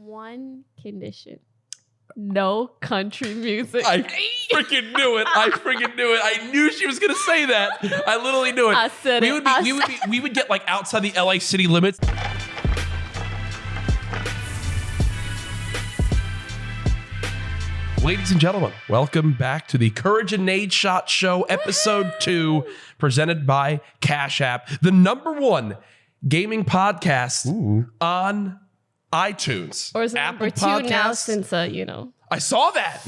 one condition. No country music. I freaking knew it. I knew she was going to say that. I literally knew it. I said we would get like outside the LA city limits. Ladies and gentlemen, welcome back to the CouRage and Nadeshot Show, episode 2, presented by Cash App, the #1 gaming podcast on iTunes. Or is it Apple number 2 Podcasts. now since, you know. I saw that.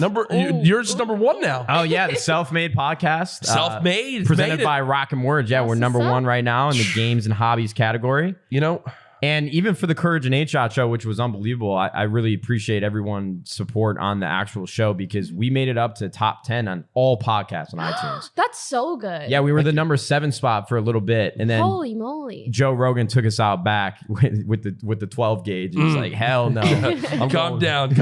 Yours is #1 now. Oh, yeah, the Self-Made podcast. Self-made. Presented by Rock and Words. Yeah, we're #1 right now in the games and hobbies category. You know, and even for the CouRage and Nadeshot Show, which was unbelievable, I really appreciate everyone's support on the actual show because we made it up to top 10 on all podcasts on iTunes. That's so good. Yeah, we were the #7 spot for a little bit. And then holy moly, Joe Rogan took us out back with the 12 gauge. He was like, hell no. calm down.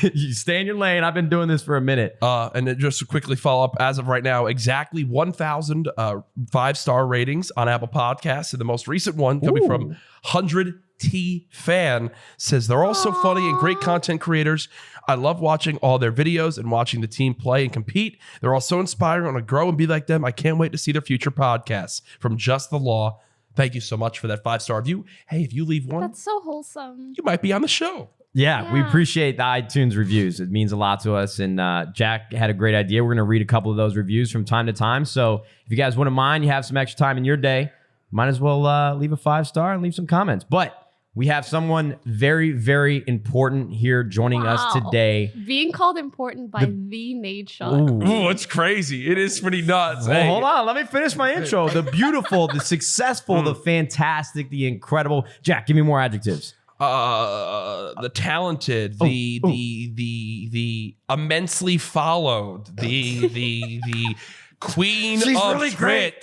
You stay in your lane. I've been doing this for a minute. And then just to quickly follow up, as of right now, exactly 1,000 5-star ratings on Apple Podcasts. And the most recent one coming from 100T Fan says they're all so funny and great content creators. I love watching all their videos and watching the team play and compete. They're all so inspiring. I want to grow and be like them. I can't wait to see their future podcasts. From Just the Law. Thank you so much for that 5-star review. Hey, if you leave one, that's so wholesome. You might be on the show. Yeah, we appreciate the iTunes reviews. It means a lot to us. And Jack had a great idea. We're going to read a couple of those reviews from time to time. So if you guys wouldn't mind, you have some extra time in your day, might as well leave a 5-star and leave some comments. But we have someone very, very important here joining us today. Being called important by the Nadeshot. Ooh, it's crazy. It is pretty nuts. Well, hold on. Let me finish my intro. The beautiful, the successful, the fantastic, the incredible. Jack, give me more adjectives. The talented, the immensely followed, the queen She's of really Twitch. great.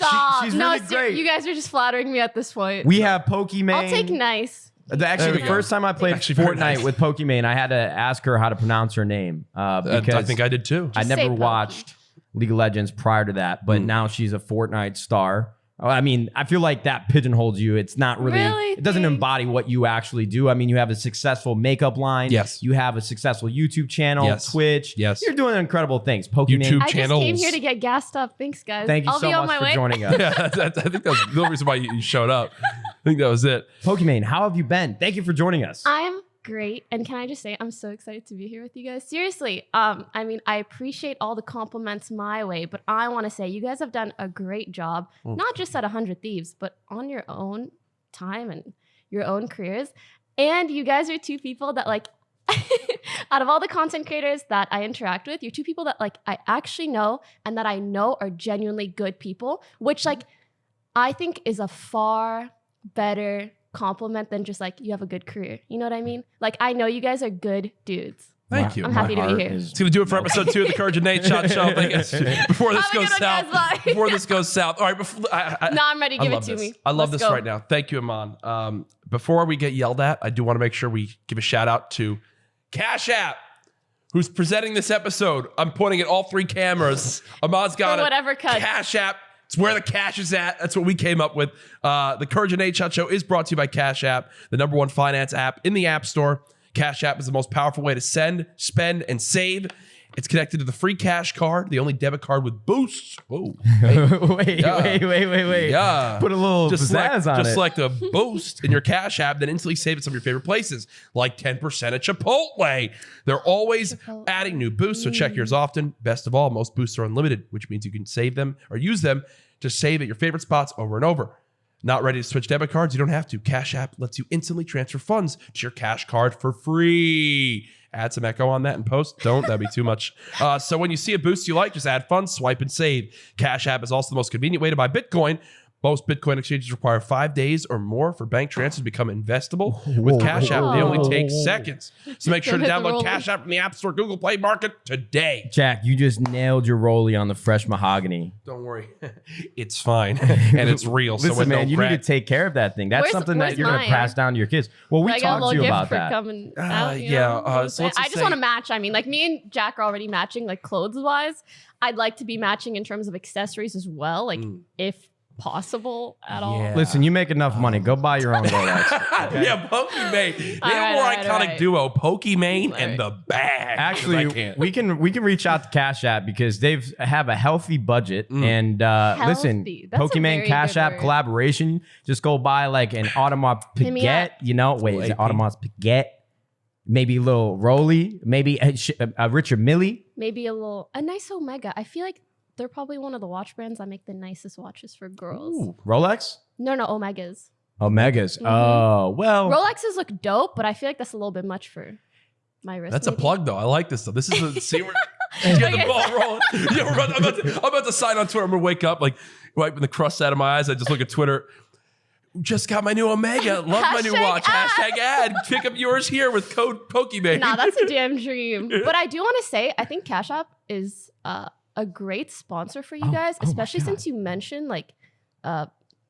She's really great. You guys are just flattering me at this point. We have Pokimane. I'll take nice. Actually, the first time I played Fortnite with Pokimane, I had to ask her how to pronounce her name because I think I did too. I never watched League of Legends prior to that, but now she's a Fortnite star. I mean, I feel like that pigeonholes you. It's not really, it doesn't embody what you actually do. I mean, you have a successful makeup line. Yes. You have a successful YouTube channel, Twitch. Yes. You're doing incredible things. Pokimane. YouTube channels. I just came here to get gassed up. Thanks, guys. Tink you I'll so be on much my for way. joining us. Yeah, I think that's the reason why you showed up. I think that was it. Pokimane, how have you been? Thank you for joining us. I'm great. And can I just say, I'm so excited to be here with you guys. Seriously. I mean, I appreciate all the compliments my way, but I want to say you guys have done a great job, not just at 100 Thieves, but on your own time and your own careers. And you guys are two people that like, out of all the content creators that I interact with, you're two people that like I actually know and that I know are genuinely good people, which like I think is a far better compliment than just like you have a good career. You know what I mean? Like I know you guys are good dudes. Thank you. I'm happy to be here. It's going to do it for episode 2 of the CouRage and Nadeshot Show. Before this goes south. Before this goes south. All right. I'm ready. Give it to me. I love this right now. Thank you, Iman. Before we get yelled at, I do want to make sure we give a shout out to Cash App, who's presenting this episode. I'm pointing at all 3 cameras. Iman's got it. Whatever cut. Cash App. It's where the cash is at. That's what we came up with. The CouRage and Nadeshot Show is brought to you by Cash App, the #1 finance app in the App Store. Cash App is the most powerful way to send, spend, and save. It's connected to the free cash card, the only debit card with boosts. Whoa. Hey. Wait. Yeah. Put a little pizzazz on it. Just select a boost in your Cash App, then instantly save it some of your favorite places, like 10% at Chipotle. They're always adding new boosts, so check yours often. Best of all, most boosts are unlimited, which means you can save them or use them to save at your favorite spots over and over. Not ready to switch debit cards? You don't have to. Cash App lets you instantly transfer funds to your cash card for free. Add some echo on that in post. Don't. That'd be too much. So when you see a boost you like, just add funds, swipe, and save. Cash App is also the most convenient way to buy Bitcoin. Most Bitcoin exchanges require 5 days or more for bank transfers to become investable. With Cash App, they only take seconds. So make sure to download Cash App from the App Store, Google Play Market today. Jack, you just nailed your rollie on the fresh mahogany. Don't worry. It's fine. And it's real. Listen, so man, you need to take care of that thing. That's something that you're going to pass down to your kids. Well, we talked to you about that. So I just want to match. I mean, like me and Jack are already matching, like clothes-wise. I'd like to be matching in terms of accessories as well. Like if possible at all. Yeah. Listen, you make enough money. Go buy your own Rolex. Okay? Yeah, Pokimane. They All have more right, iconic duo, Pokimane Right. and the bag. Actually, I can't. we can reach out to Cash App because they have a healthy budget. And listen, Healthy. That's a Pokimane very Cash good App word. collaboration. Just go buy like an Audemars Hit me up. Piguet. You know, wait, is it AP? Audemars Piguet? Maybe a little Rolly. Maybe a Richard Mille. Maybe a nice Omega. I feel like they're probably one of the watch brands that make the nicest watches for girls. Ooh, Rolex. No, Omegas. Omegas. Mhm. Oh well. Rolexes look dope, but I feel like that's a little bit much for my wrist. That's a maybe. plug, though. I like this, though. This is a see where she's getting the ball rolling. Yeah, I'm about to sign on Twitter. I'm going to wake up, like, wiping the crust out of my eyes. I just look at Twitter. Just got my new Omega. Love my new Hashtag watch. ad. Hashtag ad. Pick up yours here with code Pokimane. Nah, that's a damn dream. But I do want to say, I think Cash App is a great sponsor for you guys, oh my especially God. since you mentioned like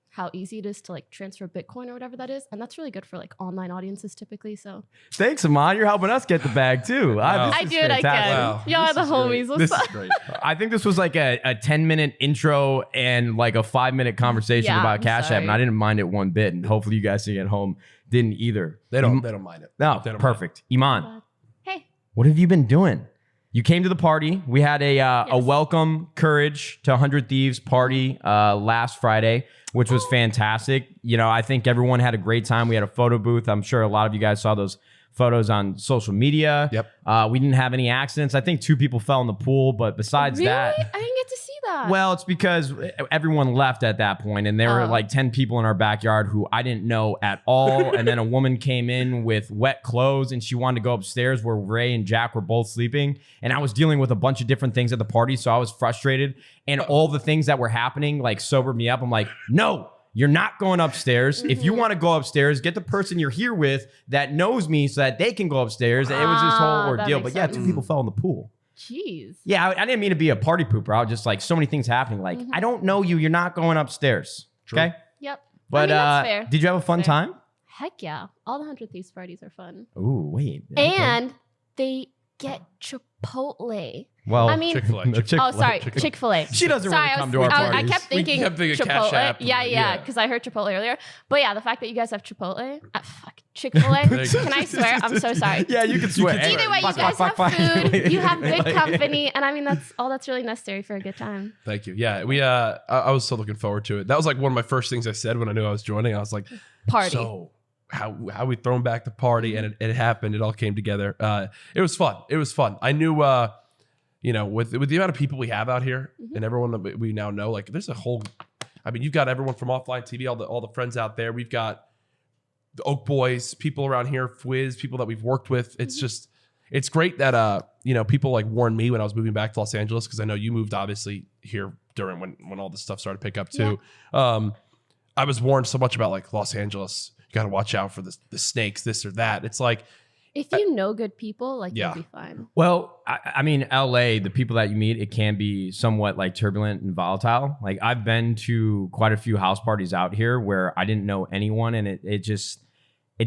how easy it is to like transfer Bitcoin or whatever that is, and that's really good for like online audiences typically. So Thanks, Amon. You're helping us get the bag too. Wow. I This is do what I fantastic. can. Wow. Y'all are the This is great. homies. What's This up? is great. I think this was like a 10-minute intro and like a 5-minute conversation Yeah, about I'm Cash App, sorry. and I didn't mind it one bit. And hopefully you guys sitting at home didn't either. They don't mind it. No, They don't perfect. Iman, Hey, what have you been doing? You came to the party. We had a Yes. welcome CouRage to 100 Thieves party last Friday, which was fantastic. You know, I think everyone had a great time. We had a photo booth. I'm sure a lot of you guys saw those photos on social media. Yep. We didn't have any accidents. I think 2 people fell in the pool, but besides really? that, I didn't get to see that. well, it's because everyone left at that point, and there were Oh. like 10 people in our backyard who I didn't know at all. And then a woman came in with wet clothes, and she wanted to go upstairs where Ray and Jack were both sleeping. And I was dealing with a bunch of different things at the party, so I was frustrated. And all the things that were happening like sobered me up. I'm like, no. You're not going upstairs. If you want to go upstairs, get the person you're here with that knows me so that they can go upstairs. And it was this whole Ah, that ordeal. makes But yeah, sense. 2 people fell in the pool. Jeez. Yeah, I didn't mean to be a party pooper. I was just like, so many things happening. Like, I don't know you. You're not going upstairs. True. Okay? Yep. But I mean, that's fair. did you have a fun Fair. time? Heck yeah. All the 100 Thieves parties are fun. Ooh, wait. Okay. And they get Chipotle. well, I mean- Chick-fil-A. no, Oh, sorry. Chick-fil-A. Chick-fil-A. She doesn't Sorry, really come to our I parties. kept thinking We kept thinking Chipotle. Cash App. Yeah, Yeah. because I heard Chipotle earlier. But yeah, the fact that you guys have Chipotle, Chick-fil-A. There you go. Can I swear? I'm so sorry. yeah, you can swear. can Either way, you Fuck, guys fuck, have fuck, fuck. food, you have good Like- company, and I mean that's all that's really necessary for a good time. Thank you. Yeah, we. I was so looking forward to it. That was like one of my first things I said when I knew I was joining. I was like, Party. So how we thrown back the party, and it happened. It all came together. It was fun. It was fun. I knew, you know, with the amount of people we have out here and everyone that we now know, like there's a whole. I mean, you've got everyone from OfflineTV, all the friends out there. We've got the Oak Boys, people around here, Fwiz, people that we've worked with. It's just, it's great that you know, people like warned me when I was moving back to Los Angeles, because I know you moved obviously here during when all this stuff started to pick up too. I was warned so much about like Los Angeles. You got to watch out for the snakes, this or that. It's like, If you know good people, like Yeah. you'll be fine. Well, I mean, LA, the people that you meet, it can be somewhat like turbulent and volatile. Like I've been to quite a few house parties out here where I didn't know anyone, and it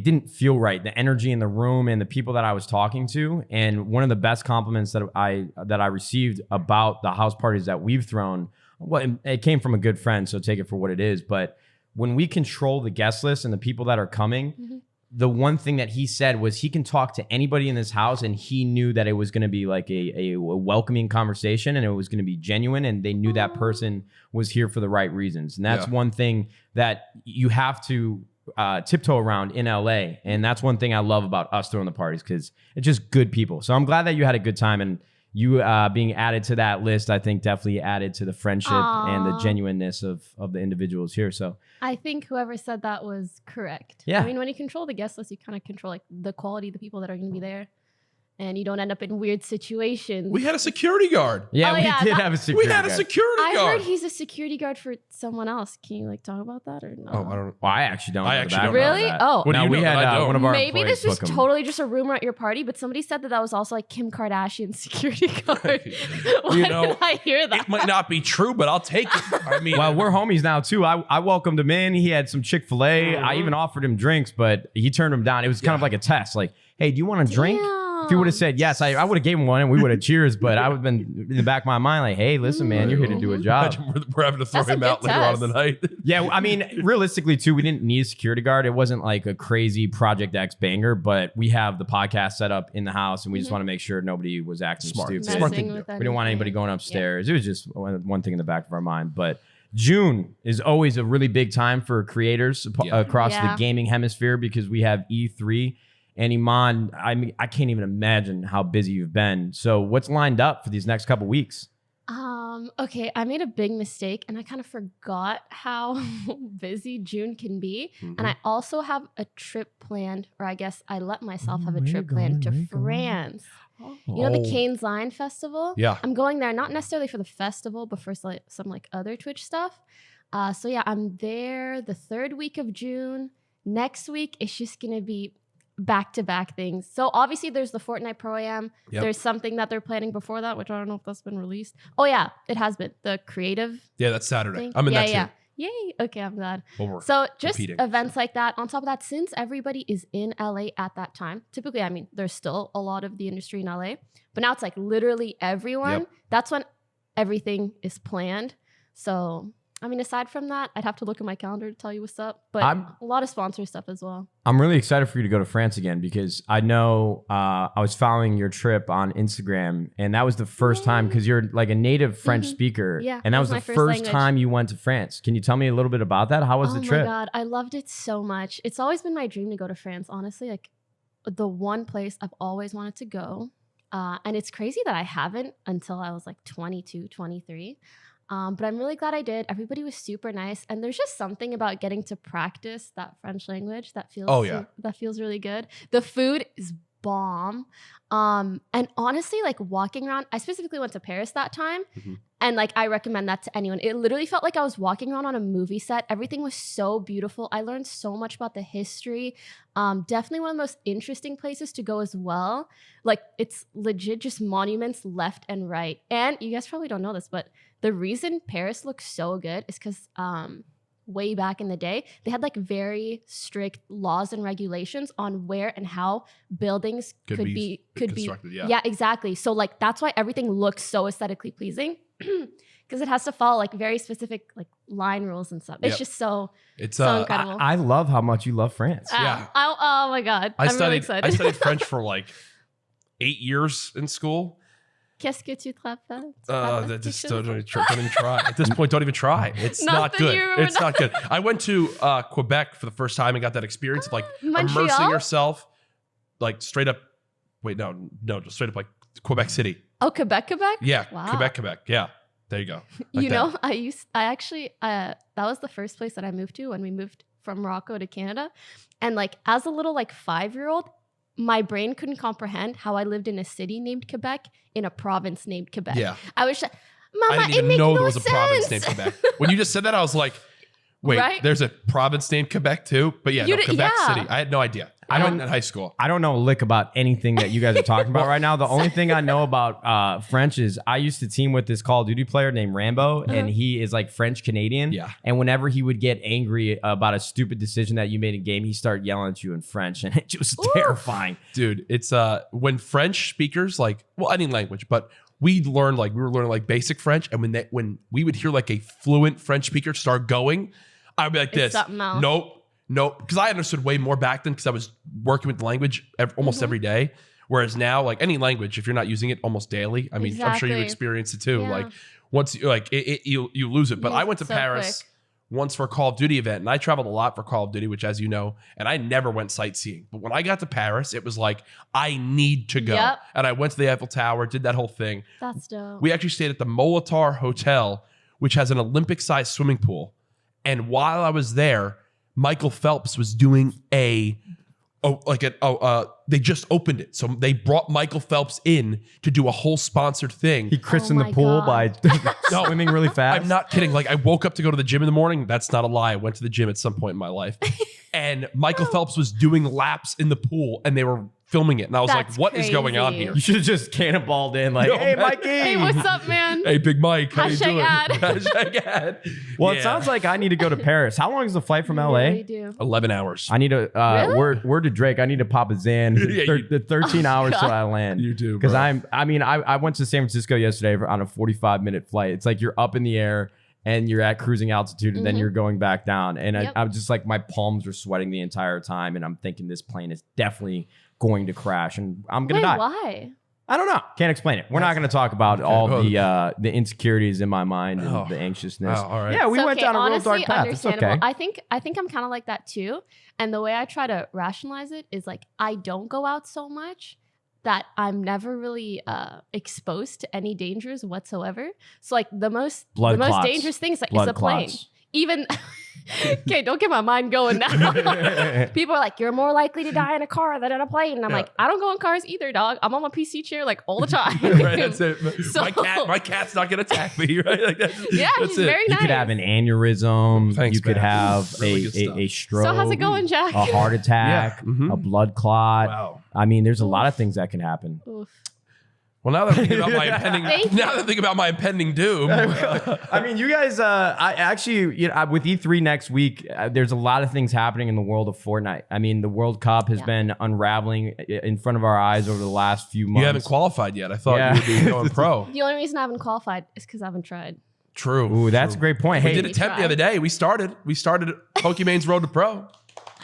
didn't feel right. The energy in the room and the people that I was talking to. And one of the best compliments that I received about the house parties that we've thrown, well, it came from a good friend, so take it for what it is. But when we control the guest list and the people that are coming, the one thing that he said was he can talk to anybody in this house, and he knew that it was going to be like a welcoming conversation, and it was going to be genuine, and they knew that person was here for the right reasons. And that's one thing that you have to tiptoe around in LA. And that's one thing I love about us throwing the parties, because it's just good people. So I'm glad that you had a good time, and you being added to that list, I think definitely added to the friendship and the Aw. genuineness of the individuals here. So I think whoever said that was correct. Yeah. I mean, when you control the guest list, you kind of control like the quality of the people that are going to be there, and you don't end up in weird situations. we had a security guard. yeah, Oh, we yeah, did that- have a security We had a guard. security I guard. heard he's a security guard for someone else. Can you like talk about that or no? Oh, I don't know. Well, I actually don't. I know actually that. don't know Really? That. Oh. What do no, you we know had that I don't? one of our Maybe employees this was book 'em. totally just a rumor at your party, but somebody said that was also like Kim Kardashian's security guard. Why You know, did I hear that? It might not be true, but I'll take it. I mean, Well, we're homies now too. I welcomed him in. He had some Chick-fil-A. I even offered him drinks, but he turned him down. It was kind of like a test. Like, hey, do you want a drink? Damn. If he would have said yes, I would have gave him one and we would have cheers. But I would have been in the back of my mind like, hey, listen, man, you're here to do a job. Imagine we're having to throw That's a him good out later on in the night. Yeah, I mean, realistically, too, we didn't need a security guard. It wasn't like a crazy Project X banger, but we have the podcast set up in the house, and we just want to make sure nobody was acting stupid. Smart thing. We didn't want anybody going upstairs. It was just one thing in the back of our mind. But June is always a really big time for creators across the gaming hemisphere because we have E3. And Iman, I mean, I can't even imagine how busy you've been. So what's lined up for these next couple weeks? Okay, I made a big mistake and I kind of forgot how busy June can be. And I also have a trip planned, or I guess I let myself have a trip planned to France. You know, the Canes Lion Festival? Yeah. I'm going there, not necessarily for the festival, but for some like other Twitch stuff. So yeah, I'm there the 3rd week of June. Next week, it's just going to be back-to-back things. So obviously there's the Fortnite Pro-Am. Yep. There's something that they're planning before that, which I don't know if that's been released. Oh yeah, it has been. The creative Yeah, that's Saturday. thing. I'm in that too. Yay. Okay, I'm glad. Well, we're So just competing, events like that. On top of that, since everybody is in LA at that time, typically, I mean, there's still a lot of the industry in LA, but now it's like literally everyone. Yep. That's when everything is planned. So I mean, aside from that, I'd have to look at my calendar to tell you what's up, but a lot of sponsor stuff as well. I'm really excited for you to go to France again because I know I was following your trip on Instagram and that was the first time because you're like a native French speaker. Yeah, and that was my the first first language. time you went to France. Can you tell me a little bit about that? How was the trip? Oh my God, I loved it so much. It's always been my dream to go to France, honestly. Like the one place I've always wanted to go. And it's crazy that I haven't until I was like 22, 23. But I'm really glad I did. Everybody was super nice. And there's just something about getting to practice that French language that feels that feels really good. The food is bomb. And honestly, like walking around, I specifically went to Paris that time. And like I recommend that to anyone. It literally felt like I was walking around on a movie set. Everything was so beautiful. I learned so much about the history. Definitely one of the most interesting places to go as well. Like it's legit just monuments left and right. And you guys probably don't know this, but the reason Paris looks so good is because way back in the day, they had like very strict laws and regulations on where and how buildings could be constructed. Yeah, exactly. So like that's why everything looks so aesthetically pleasing because it has to follow like very specific like line rules and stuff. It's just so incredible. I love how much you love France. Yeah. Oh my God. I'm really excited. I studied French for like 8 years in school. Qu'est-ce que tu te Just don't even try. At this point, don't even try. It's not good. It's not good. I went to Quebec for the first time and got that experience of like Montreal? immersing yourself, like straight up. Wait, no, just straight up like Quebec City. Oh, Quebec? Yeah, Wow. Quebec. Yeah, there you go. Like you know, I actually that was the first place that I moved to when we moved from Morocco to Canada, and like as a little like 5-year-old. My brain couldn't comprehend how I lived in a city named Quebec in a province named Quebec. Yeah. I was just, Mama, I didn't even know there was a province named sense. Quebec. When you just said that, I was like, wait, Right? there's a province named Quebec too? But yeah, Quebec City. I had no idea. I went in high school. I don't know a lick about anything that you guys are talking about right now. The only thing I know about French is I used to team with this Call of Duty player named Rambo, and he is like French Canadian. Yeah. And whenever he would get angry about a stupid decision that you made in game, he started yelling at you in French, and it was terrifying. Dude, it's when French speakers like, well, any language, but we were learning like basic French, and when we would hear like a fluent French speaker start going, I'd be like It's this. something else. Nope, because I understood way more back then because I was working with the language almost every day. Whereas now, like any language, if you're not using it almost daily, I mean, I'm sure you Exactly. experience it too. Yeah. Like once you like it, you lose it. But I went to So Paris quick. once for a Call of Duty event, and I traveled a lot for Call of Duty, which, as you know, and I never went sightseeing. But when I got to Paris, it was like I need to go, Yep. and I went to the Eiffel Tower, did that whole thing. That's dope. We actually stayed at the Molitor Hotel, which has an Olympic-sized swimming pool. And while I was there, Michael Phelps was doing they just opened it. So they brought Michael Phelps in to do a whole sponsored thing. He christened Oh the my pool God. by swimming really fast. I'm not kidding. Like I woke up to go to the gym in the morning. That's not a lie. I went to the gym at some point in my life. And Michael Phelps was doing laps in the pool, and they were filming it. And I was That's like, what is going on crazy. here? You should have just cannonballed in like, Yo, hey, man. Mikey. Hey, what's up, man? Hey, Big Mike, how you Hashtag doing? ad. Hashtag ad. Well, Yeah. it sounds like I need to go to Paris. How long is the flight from You LA? really do. 11 hours. I need to Really? word to Drake. I need to pop a Zan. Yeah, the 13 hours till God. I land. You do, Because bro. I went to San Francisco yesterday on a 45-minute flight. It's like you're up in the air and you're at cruising altitude and then you're going back down. And Yep. I'm just like, my palms are sweating the entire time. And I'm thinking this plane is definitely going to crash and I'm going to die. Why? I don't know. Can't explain it. We're not going to talk about all the insecurities in my mind and the anxiousness. Oh, all right. Yeah, we So, went okay, down a real honestly, dark path. It's understandable. okay. I think I'm kind of like that too. And the way I try to rationalize it is like I don't go out so much that I'm never really exposed to any dangers whatsoever. So like the most Clots. dangerous things like Blood is a plane. clots. Even okay, don't get my mind going now. People are like, you're more likely to die in a car than in a plane. And I'm Yeah. like, I don't go in cars either, dog. I'm on my PC chair like all the time. Right, that's it. So- my cat's not gonna attack me, right? Like that's, Yeah, that's she's it. very You nice. could have an aneurysm. Thanks, you could man. have Really good stuff. a stroke. So how's it going, Jack? A heart attack, Yeah. Mhm. a blood clot. Wow. I mean, there's a lot of things that can happen. Oof. Well, now that I'm thinking about my impending, Thank you. now that I think about my impending doom, I mean, you guys, I actually, with E3 next week, there's a lot of things happening in the world of Fortnite. I mean, the World Cup has been unraveling in front of our eyes over the last few months. you haven't qualified yet. I thought Yeah. you would be going pro. The only reason I haven't qualified is because I haven't tried. True. Ooh, that's a true. great point. We Hey, did attempt the other day. We started Pokimane's Road to Pro.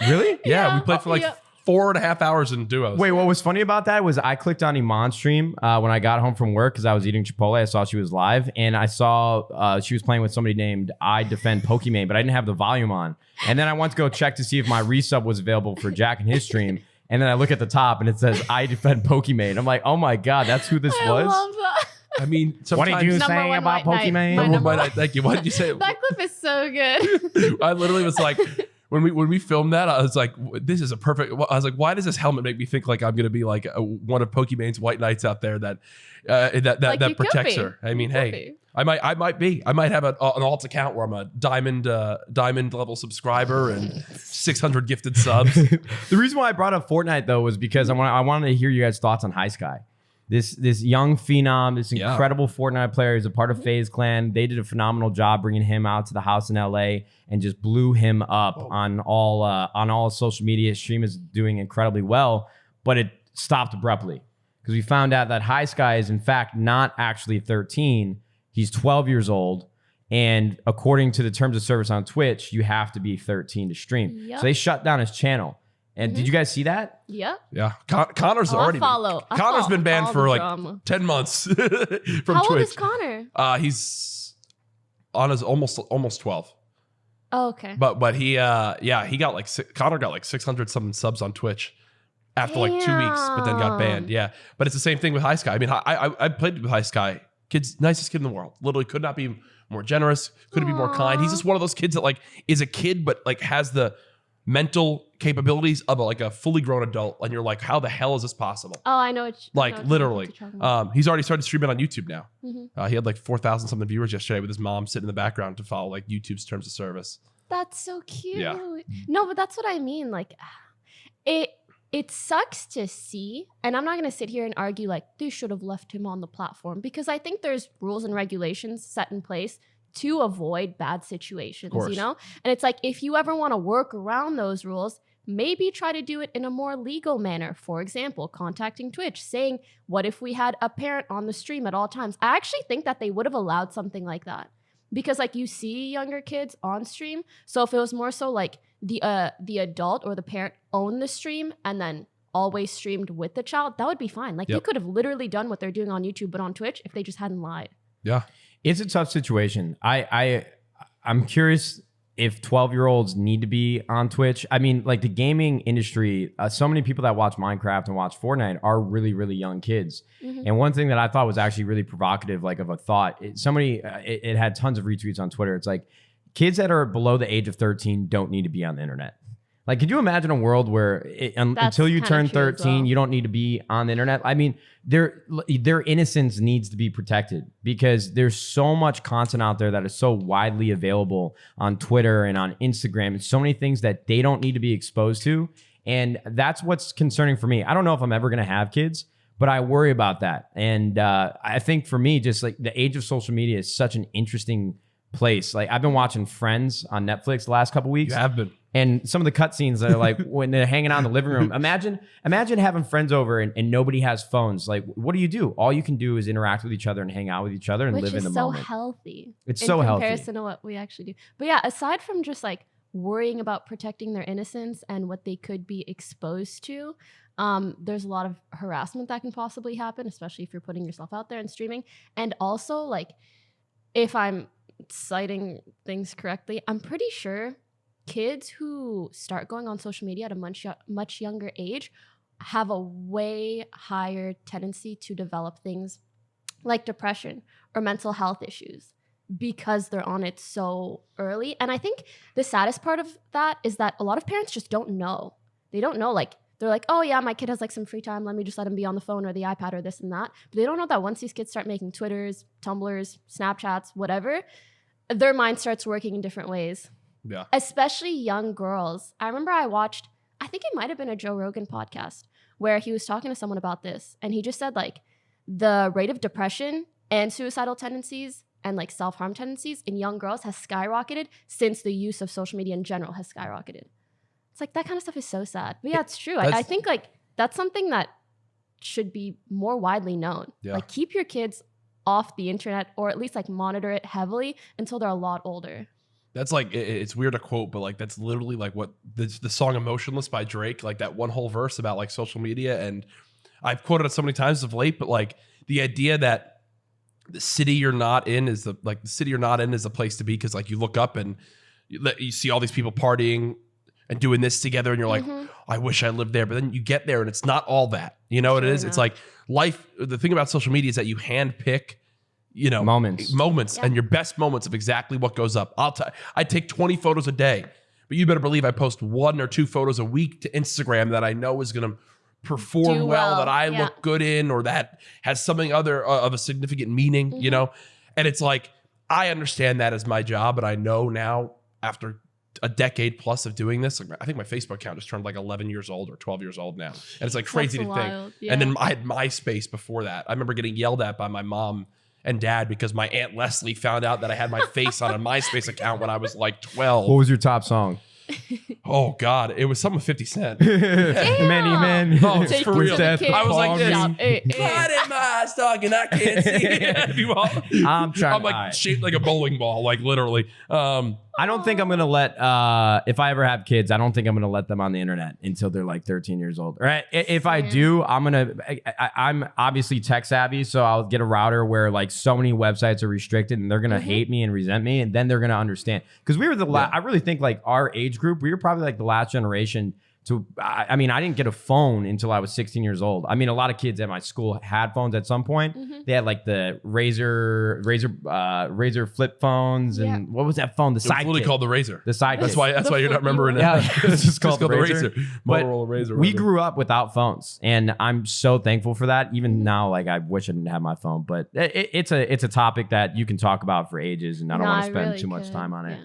really? Yeah, Yeah. we played for like Yeah. 4.5 hours in duos. Wait, what was funny about that was I clicked on Iman's stream when I got home from work because I was eating Chipotle. I saw she was live and I saw she was playing with somebody named I Defend Pokimane, but I didn't have the volume on. And then I went to go check to see if my resub was available for Jack and his stream. And then I look at the top and it says I Defend Pokimane. I'm like, oh my God, that's who this I was? love that. I mean, What sometimes. did you Number say one about white knight. Pokimane? My Number number one, one- thank you. What did you say? That clip is so good. I literally was like, when we filmed that, I was like, this is a perfect. I was like, why does this helmet make me think like I'm gonna be like one of Pokimane's white knights out there that Like, you that could protects be. her? I mean, You could hey, be. I might be. I might have an alt account where I'm a diamond level subscriber and 600 gifted subs. The reason why I brought up Fortnite though was because I wanted to hear you guys' thoughts on HighSky. This young phenom, this incredible Fortnite player. He's a part of Faze Clan. They did a phenomenal job bringing him out to the house in LA and just blew him up on all social media. His stream is doing incredibly well, but it stopped abruptly because we found out that HighSky is in fact not actually 13. He's 12 years old. And according to the terms of service on Twitch, you have to be 13 to stream. Yep. So they shut down his channel. And did you guys see that? Yep. Yeah, Connor's Oh, already. I follow. I Connor's follow been banned all for the like drama. 10 months from How Twitch. old is Connor? He's on his almost 12. Oh, okay. But he he got like Connor got like 600 something subs on Twitch after like 2 weeks, but then got banned. Damn. Yeah, but it's the same thing with HighSky. I mean, I played with HighSky. Kid's nicest kid in the world. Literally could not be more generous. Couldn't be more kind. He's just one of those kids that like is a kid, but like has the mental capabilities of like a fully grown adult. And you're like, how the hell is this possible? Oh, I know. I know Like literally, what you're talking about. he's already started streaming on YouTube now. Mhm. He had like 4,000 something viewers yesterday with his mom sitting in the background to follow like YouTube's terms of service. That's so cute. Yeah. No, but that's what I mean. Like, it sucks to see, and I'm not going to sit here and argue like they should have left him on the platform because I think there's rules and regulations set in place to avoid bad situations, you know? And it's like if you ever want to work around those rules, maybe try to do it in a more legal manner. For example, contacting Twitch, saying, what if we had a parent on the stream at all times? I actually think that they would have allowed something like that. Because like you see younger kids on stream. So if it was more so like the adult or the parent owned the stream and then always streamed with the child, that would be fine. Like you could have literally done what they're doing on YouTube, but on Twitch if they just hadn't lied. Yeah. It's a tough situation. I'm curious if 12-year-olds need to be on Twitch. I mean, like the gaming industry, so many people that watch Minecraft and watch Fortnite are really, really young kids. And one thing that I thought was actually really provocative, like of a thought, it had tons of retweets on Twitter. It's like kids that are below the age of 13 don't need to be on the internet. Like, could you imagine a world where until you kinda turn true as 13, well. you don't need to be on the internet? I mean, their innocence needs to be protected because there's so much content out there that is so widely available on Twitter and on Instagram and so many things that they don't need to be exposed to. And that's what's concerning for me. I don't know if I'm ever going to have kids, but I worry about that. And I think for me, just like the age of social media is such an interesting place. Like I've been watching Friends on Netflix the last couple weeks. You have been. And some of the cutscenes that are like when they're hanging out in the living room. Imagine having friends over and nobody has phones. Like, what do? All you can do is interact with each other and hang out with each other and live in the moment. Which is so healthy. It's so healthy. In comparison to what we actually do. But yeah, aside from just like worrying about protecting their innocence and what they could be exposed to, there's a lot of harassment that can possibly happen, especially if you're putting yourself out there and streaming. And also, like, if I'm citing things correctly, I'm pretty sure kids who start going on social media at a much younger age have a way higher tendency to develop things like depression or mental health issues because they're on it so early. And I think the saddest part of that is that a lot of parents just don't know. They don't know, like, they're like, oh yeah, my kid has like some free time. Let me just let him be on the phone or the iPad or this and that. But they don't know that once these kids start making Twitters, Tumblrs, Snapchats, whatever, their mind starts working in different ways. Yeah. Especially young girls. I remember I think it might have been a Joe Rogan podcast where he was talking to someone about this. And he just said like the rate of depression and suicidal tendencies and like self-harm tendencies in young girls has skyrocketed since the use of social media in general has skyrocketed. It's like that kind of stuff is so sad. But yeah, it's true. I think like that's something that should be more widely known. Yeah. Like keep your kids off the internet or at least like monitor it heavily until they're a lot older. That's like, it's weird to quote, but like that's literally like what the song Emotionless by Drake, like that one whole verse about like social media. And I've quoted it so many times of late, but like the idea that the city you're not in is the place to be. Cause like you look up and you see all these people partying and doing this together and you're like, I wish I lived there. But then you get there and it's not all that, you know what it is? It's like life. The thing about social media is that you handpick, you know, moments and your best moments of exactly what goes up. I take 20 photos a day, but you better believe I post 1 or 2 photos a week to Instagram that I know is going to perform well, that I look good in, or that has something other of a significant meaning, you know? And it's like, I understand that as my job. And I know now after a decade plus of doing this, like I think my Facebook account just turned like 11 years old or 12 years old now. And it's like crazy to think. Yeah. And then I had MySpace before that. I remember getting yelled at by my mom and dad because my Aunt Leslie found out that I had my face on a MySpace account when I was like 12. What was your top song? Oh God, it was something with 50 Cent. Many men. Oh, it's for real. I was like this. What am I talking? I can't see. I'm like shaped like a bowling ball, like literally. I don't think I'm gonna let if I ever have kids, I don't think I'm gonna let them on the internet until they're like 13 years old. Right? If I do, I'm obviously tech savvy, so I'll get a router where like so many websites are restricted and they're gonna hate me and resent me, and then they're gonna understand. Because we were the I really think like our age group, we were probably like the last generation to, I mean, I didn't get a phone until I was 16 years old. I mean, a lot of kids at my school had phones at some point. They had like the Razor flip phones, and what was that phone? The Sidekick. It's literally called the Razor. The Sidekick. That's why you're not remembering it. Yeah, it's just called the Razor. Motorola Razor. We grew up without phones, and I'm so thankful for that. Even now, like I wish I didn't have my phone, but it's a topic that you can talk about for ages, and I don't want to spend too much time on it.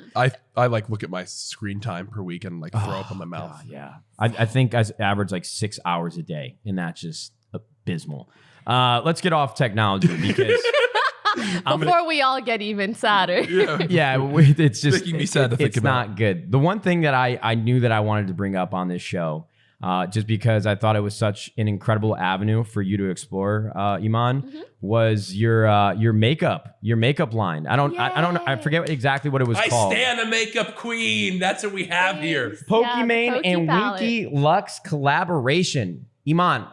I like look at my screen time per week and like throw up in my mouth. God, yeah. I think I average like 6 hours a day, and that's just abysmal. Let's get off technology because before we all get even sadder. It's just making me sad to think about. It's not good. The one thing that I knew that I wanted to bring up on this show, just because I thought it was such an incredible avenue for you to explore, Iman, was your makeup line. I don't know. I forget exactly what it was called. I stand a makeup queen. That's what we have here. Pokimane and Winky Lux collaboration. Iman,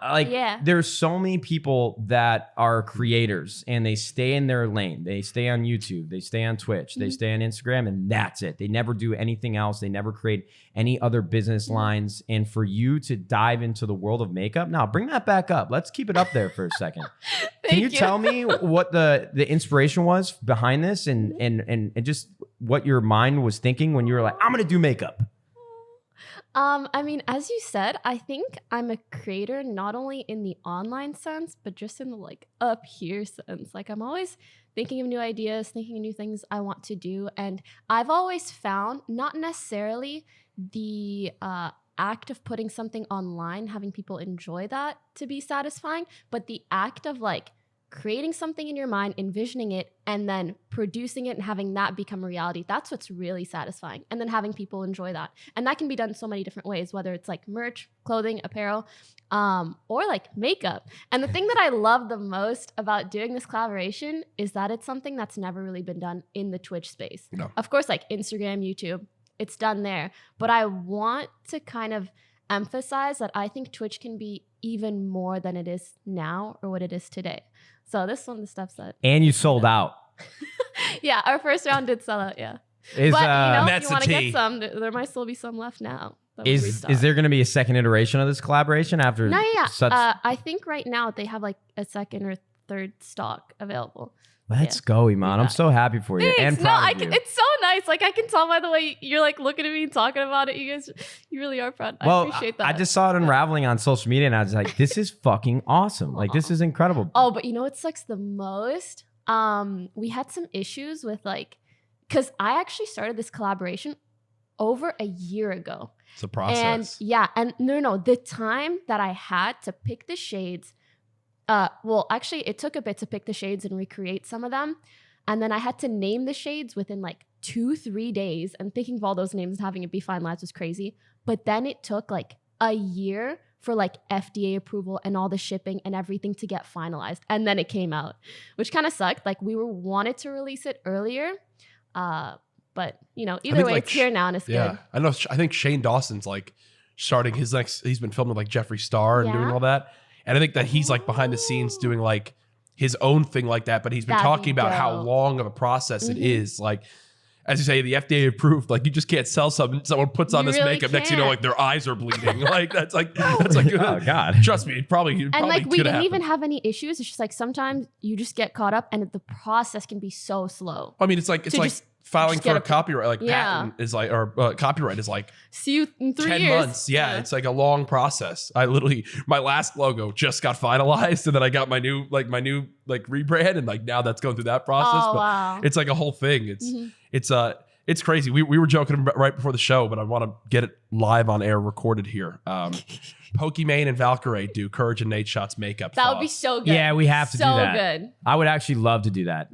there's so many people that are creators and they stay in their lane. They stay on YouTube, they stay on Twitch, they stay on Instagram, and that's it. They never do anything else. They never create any other business lines. And for you to dive into the world of makeup, now bring that back up. Let's keep it up there for a second. Can you tell me what the inspiration was behind this and just what your mind was thinking when you were like, I'm gonna do makeup? I mean, as you said, I think I'm a creator not only in the online sense, but just in the like up here sense. Like I'm always thinking of new ideas, thinking of new things I want to do. And I've always found not necessarily the act of putting something online, having people enjoy that to be satisfying, but the act of like creating something in your mind, envisioning it, and then producing it and having that become a reality, that's what's really satisfying. And then having people enjoy that. And that can be done so many different ways, whether it's like merch, clothing, apparel, or like makeup. And the thing that I love the most about doing this collaboration is that it's something that's never really been done in the Twitch space. No. Of course, like Instagram, YouTube, it's done there. But I want to kind of emphasize that I think Twitch can be even more than it is now or what it is today. So this is one of the steps that... And you sold out. Yeah, our first round did sell out, yeah. But, if you want to get some, there might still be some left now. Is there going to be a second iteration of this collaboration after such... I think right now they have like a second or third stock available. Let's go, Iman. I'm so happy for you. Thanks. And proud of you. It's so nice. Like I can tell by the way you're like looking at me and talking about it. You guys, you really are proud. I appreciate that. I just saw it unraveling on social media and I was like, this is fucking awesome. Like this is incredible. Oh, but you know what sucks the most? We had some issues with like, because I actually started this collaboration over a year ago. It's a process. And yeah, and no, the time that I had to pick the shades, well, actually, it took a bit to pick the shades and recreate some of them. And then I had to name the shades within like 2-3 days. And thinking of all those names and having it be finalized was crazy. But then it took like a year for like FDA approval and all the shipping and everything to get finalized. And then it came out, which kind of sucked. Like we wanted to release it earlier. But, you know, either way, it's here now and it's good. I know. I think Shane Dawson's like starting his next, he's been filming like Jeffree Star and doing all that. And I think that he's like behind the scenes doing like his own thing like that. But he's been talking about how long of a process it is. Like, as you say, the FDA approved, like you just can't sell something. Someone puts on this makeup next, you know, like their eyes are bleeding. Like that's like, oh God. Trust me, it probably and like we didn't even have any issues. It's just like sometimes you just get caught up and the process can be so slow. I mean, it's like filing for a copyright, like patent is like, or copyright is like see you in 3 10 years. months. Yeah, it's like a long process. I literally, my last logo just got finalized, and then I got my new rebrand, and like now that's going through that process. Oh, but wow. It's like a whole thing. It's crazy. We were joking right before the show, but I want to get it live on air, recorded here. Pokimane and Valkyrie do CouRage and Nadeshot's makeup. That would be so good. Yeah, we have to do that. So good. I would actually love to do that.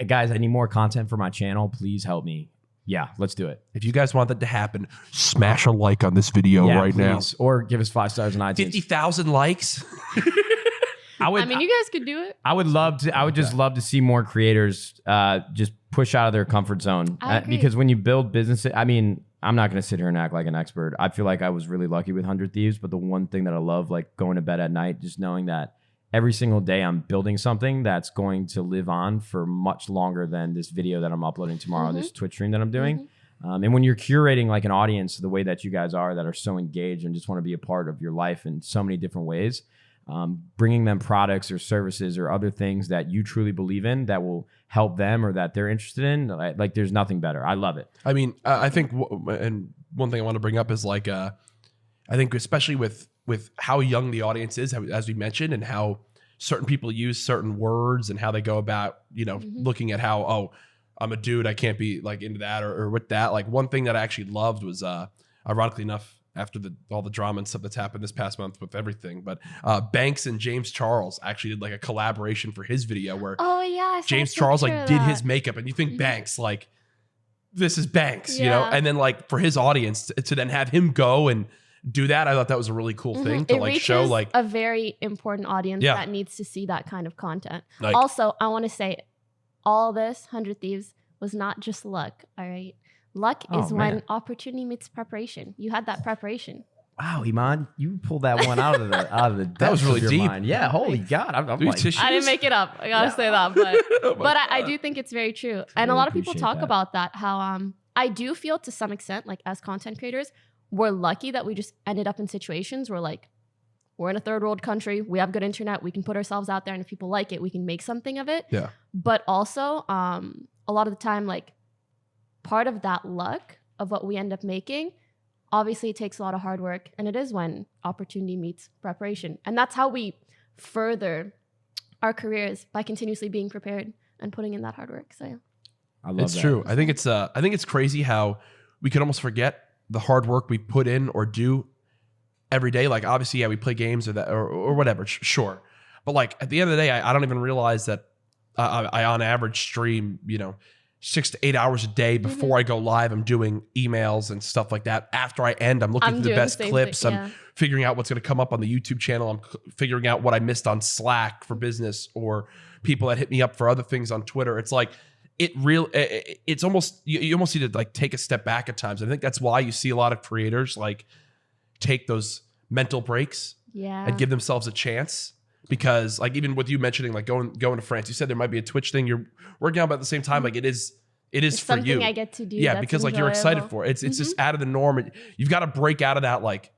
Guys, I need more content for my channel. Please help me. Yeah, let's do it. If you guys want that to happen, smash a like on this video right now. Or give us 5 stars on iTunes. 50,000 likes. I mean, you guys could do it. I would love to. I would just love to see more creators just push out of their comfort zone. Because when you build businesses, I mean, I'm not going to sit here and act like an expert. I feel like I was really lucky with 100 Thieves, but the one thing that I love, like going to bed at night, just knowing that every single day I'm building something that's going to live on for much longer than this video that I'm uploading tomorrow, this Twitch stream that I'm doing. And when you're curating like an audience the way that you guys are, that are so engaged and just want to be a part of your life in so many different ways, bringing them products or services or other things that you truly believe in that will help them or that they're interested in, like there's nothing better. I love it. I mean, I think, and one thing I want to bring up is like, I think especially with how young the audience is, as we mentioned, and how certain people use certain words and how they go about, you know, looking at how, oh, I'm a dude, I can't be like into that or with that. Like one thing that I actually loved was, ironically enough, after all the drama and stuff that's happened this past month with everything, but Banks and James Charles actually did like a collaboration for his video where James Charles like did his makeup, and you think Banks, like this is Banks, you know, and then like for his audience to then have him go and do that, I thought that was a really cool thing to like show like a very important audience that needs to see that kind of content. Like, also, I want to say all this 100 Thieves was not just luck, all right? Luck is when opportunity meets preparation. You had that preparation. Wow, Iman, you pulled that one out of the that was really deep. Mind. Yeah, holy God. I'm like, I didn't make it up. I gotta say that, but I do think it's very true. And a lot of people talk about that, how I do feel to some extent, like as content creators, we're lucky that we just ended up in situations where like we're in a third world country, we have good internet, we can put ourselves out there, and if people like it, we can make something of it. Yeah. But also, a lot of the time, like part of that luck of what we end up making, obviously it takes a lot of hard work, and it is when opportunity meets preparation. And that's how we further our careers, by continuously being prepared and putting in that hard work. So yeah. I love that. It's true. I think it's crazy how we could almost forget the hard work we put in or do every day. Like obviously, yeah, we play games or that or whatever, sure. But like at the end of the day, I don't even realize that I on average stream, 6 to 8 hours a day before I go live. I'm doing emails and stuff like that. After I end, I'm looking through the best clips. I'm figuring out what's going to come up on the YouTube channel. I'm figuring out what I missed on Slack for business or people that hit me up for other things on Twitter. It's like it's almost you almost need to like take a step back at times. I think that's why you see a lot of creators like take those mental breaks and give themselves a chance. Because like even with you mentioning like going to France, you said there might be a Twitch thing you're working on, but at the same time, like it is it's for something you. I get to do. Yeah, because like you're excited for it. It's just out of the norm. You've got to break out of that like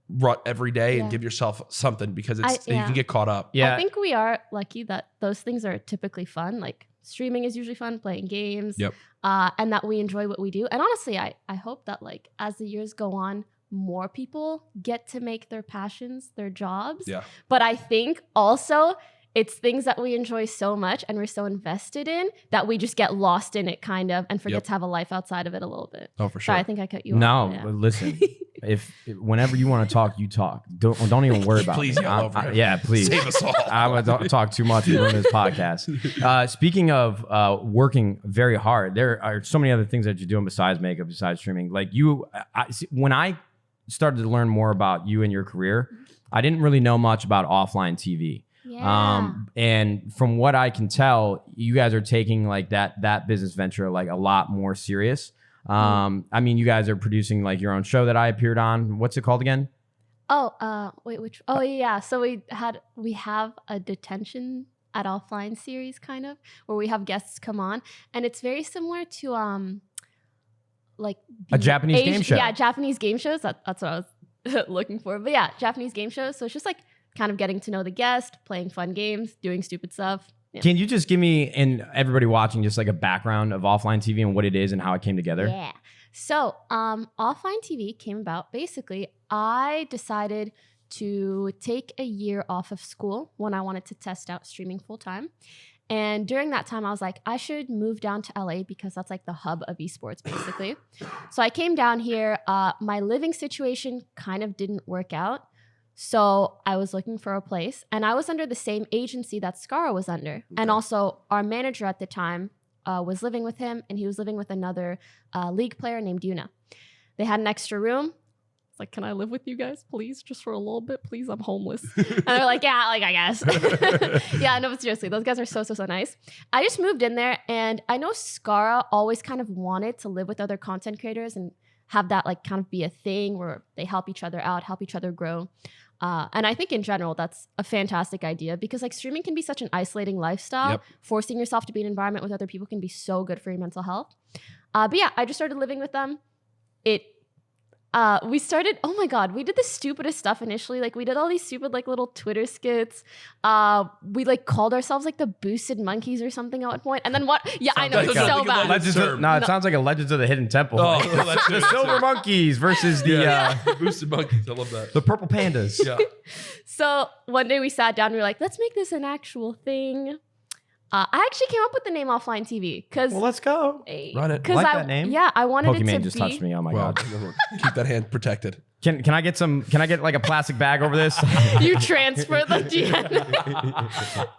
rut every day and give yourself something because you can get caught up. Yeah, I think we are lucky that those things are typically fun. Like streaming is usually fun, playing games, and that we enjoy what we do. And honestly, I hope that like as the years go on, more people get to make their passions their jobs. Yeah. But I think also it's things that we enjoy so much and we're so invested in that we just get lost in it kind of and forget to have a life outside of it a little bit. Oh, for sure. Sorry, I think I cut you off. No, listen. if whenever you want to talk, you talk. Don't even worry about please it. Yell over him. Yeah, please. Save us all. I would talk too much and ruin this podcast. Speaking of working very hard, there are so many other things that you're doing besides makeup, besides streaming. Like when I started to learn more about you and your career, I didn't really know much about offline TV. Yeah. And from what I can tell, you guys are taking like that business venture like a lot more serious. I mean, you guys are producing like your own show that I appeared on. What's it called again? Wait, which? Oh yeah. So we have a detention at offline series kind of where we have guests come on, and it's very similar to like a Japanese game show. Yeah, Japanese game shows. That's what I was looking for. But yeah, Japanese game shows. So it's just like kind of getting to know the guest, playing fun games, doing stupid stuff. Yeah. Can you just give me and everybody watching just like a background of offline TV and what it is and how it came together? Yeah. So offline TV came about. Basically, I decided to take a year off of school when I wanted to test out streaming full time. And during that time, I was like, I should move down to LA because that's like the hub of esports, basically. So I came down here. My living situation kind of didn't work out. So I was looking for a place. And I was under the same agency that Skara was under. Okay. And also our manager at the time was living with him. And he was living with another league player named Yuna. They had an extra room. Like, can I live with you guys, please? Just for a little bit, please. I'm homeless. And they're like, yeah, like, I guess. Yeah, no, but seriously, those guys are so nice. I just moved in there, and I know Skara always kind of wanted to live with other content creators and have that like kind of be a thing where they help each other out, help each other grow. And I think in general, that's a fantastic idea because like streaming can be such an isolating lifestyle. Yep. Forcing yourself to be in an environment with other people can be so good for your mental health. But yeah, I just started living with them. We started, oh my God, we did the stupidest stuff initially. Like we did all these stupid like little Twitter skits. We like called ourselves like the Boosted Monkeys or something at one point. And then what? Yeah, I know, it was so bad. It sounds like a Legends of the Hidden Temple. Oh, the Silver Monkeys versus the Boosted Monkeys. I love that. The Purple Pandas. Yeah. So one day we sat down and we were like, let's make this an actual thing. I actually came up with the name Offline TV because let's go run it. Like that name? Yeah, I wanted Pokimane it to just be. touched me. Oh my God! Keep that hand protected. Can I get some? Can I get like a plastic bag over this? You transfer the GN.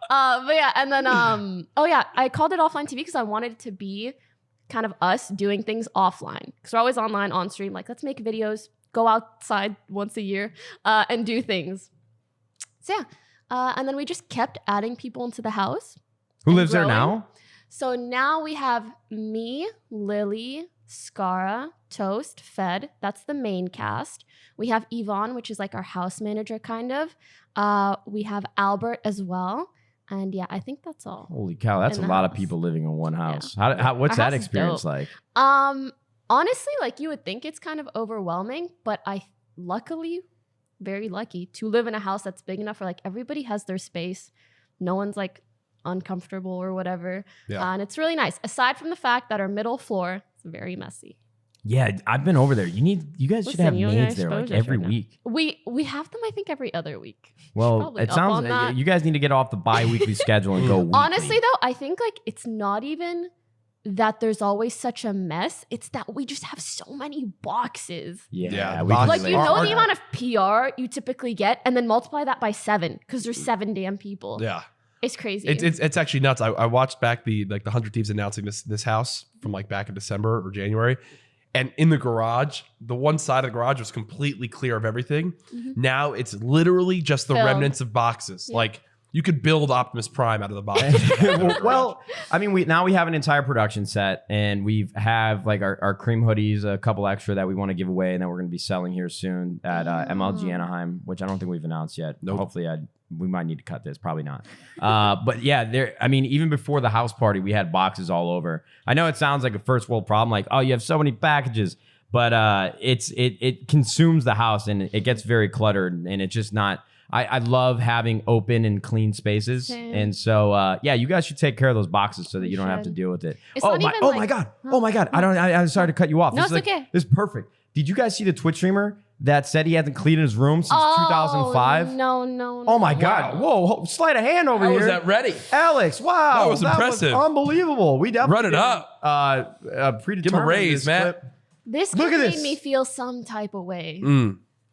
But yeah, and then I called it Offline TV because I wanted it to be kind of us doing things offline because we're always online on stream. Like let's make videos, go outside once a year, and do things. So yeah, and then we just kept adding people into the house. Who lives there now? So now we have me, Lily, Skara, Toast, Fed. That's the main cast. We have Yvonne, which is like our house manager kind of. We have Albert as well. And yeah, I think that's all. Holy cow, that's a lot of people living in one house. Yeah. What's that experience like? Honestly, like you would think it's kind of overwhelming, but very lucky to live in a house that's big enough where like everybody has their space. No one's like uncomfortable or whatever. Yeah. And it's really nice. Aside from the fact that our middle floor is very messy. Yeah, I've been over there. You guys should have maids there like every week. We have them, I think, every other week. Well, it sounds like you guys need to get off the bi-weekly schedule and go weekly. Honestly, though, I think like it's not even that there's always such a mess. It's that we just have so many boxes. Yeah, we boxes. Like, can you relate. know the amount of PR you typically get, and then multiply that by 7 because there's 7 damn people. Yeah. It's crazy. It's actually nuts. I watched back the 100 Thieves announcing this house from like back in December or January. And in the garage, the one side of the garage was completely clear of everything. Now it's literally just the Filled. remnants of boxes. Yeah. Like you could build Optimus Prime out of the box. Well, I mean, we have an entire production set, and we have like our cream hoodies, a couple extra that we want to give away, and then we're going to be selling here soon at MLG Anaheim, which I don't think we've announced yet. Nope. Hopefully, we might need to cut this, probably not. But yeah, I mean, even before the house party, we had boxes all over. I know it sounds like a first world problem, like, oh, you have so many packages, but it consumes the house, and it gets very cluttered, and it's just not. I love having open and clean spaces. Same. And so, yeah, you guys should take care of those boxes so that We you don't have to should. deal with it. It's Oh not my, even oh like- my God. Huh? Oh my God. I'm sorry to cut you off. No, This it's is like, okay. this is perfect. Did you guys see the Twitch streamer that said he hasn't cleaned his room since 2005? No. Oh my God. Whoa, slide a hand over How here. was that ready? Alex, wow. That was impressive. unbelievable. We definitely Run it up. predetermined Give him a raise, this Matt. clip. This Look kid at made this. me feel some type of way.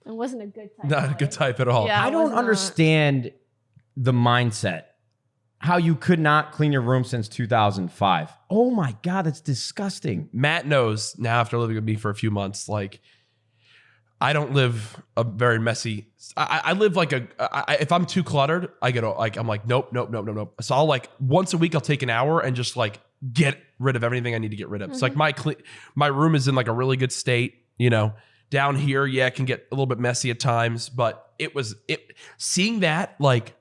It wasn't a good type. Not a of good way. type at all. Yeah. I it don't was not. understand the mindset. How you could not clean your room since 2005. Oh my God, that's disgusting. Matt knows now after living with me for a few months, like I don't live a very messy. I live like if I'm too cluttered, I get like, I'm like, nope. So I'll like once a week, I'll take an hour and just like get rid of everything I need to get rid of. So like my room is in like a really good state, you know. Down here, yeah, it can get a little bit messy at times, but seeing that like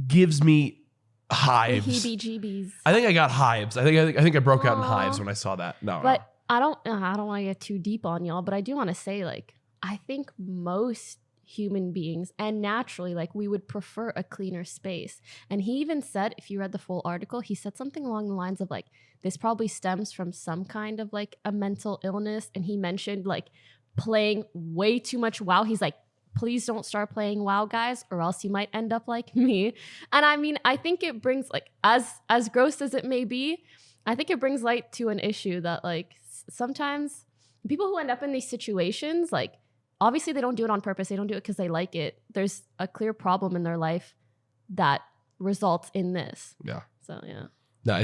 gives me hives. Heebie-jeebies. I think I got hives. I think I broke out in hives when I saw that. No, But I don't want to get too deep on y'all, but I do want to say, like, I think most human beings and naturally, like, we would prefer a cleaner space. And he even said, if you read the full article, he said something along the lines of like, this probably stems from some kind of like a mental illness. And he mentioned like playing way too much WoW. He's like, please don't start playing WoW, guys, or else you might end up like me. And I mean, I think it brings like, as gross as it may be, I think it brings light to an issue that like sometimes people who end up in these situations, like obviously they don't do it on purpose. They don't do it because they like it. There's a clear problem in their life that results in this. Yeah. So yeah. No,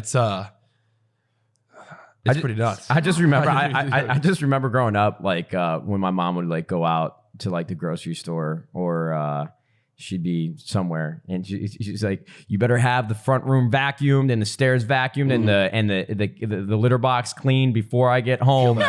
it's pretty nuts. I just remember, I just remember growing up, like when my mom would like go out to like the grocery store or she'd be somewhere and she's like, you better have the front room vacuumed and the stairs vacuumed and the litter box cleaned before I get home.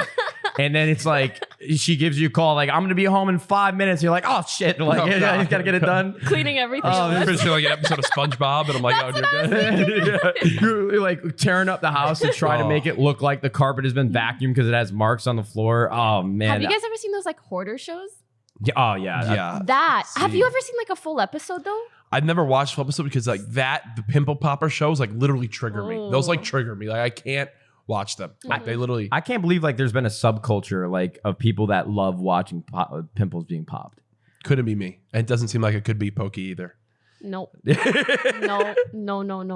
And then it's like, she gives you a call, like, I'm going to be home in 5 minutes. You're like, oh shit. Like, Oh, you God. got to get it done. Cleaning everything. Oh, up. I'm pretty sure like an episode of SpongeBob, and I'm like, oh, you're good. You're like tearing up the house to try to make it look like the carpet has been vacuumed because it has marks on the floor. Oh, man. Have you guys ever seen those like hoarder shows? Yeah, oh, yeah. Yeah. Have you ever seen like a full episode though? I've never watched a full episode because like the pimple popper shows like literally trigger me. Those like trigger me. Like I can't watch them. Like, they literally. I can't believe like there's been a subculture like of people that love watching pimples being popped. Couldn't be me. It doesn't seem like it could be Poki either. Nope. No.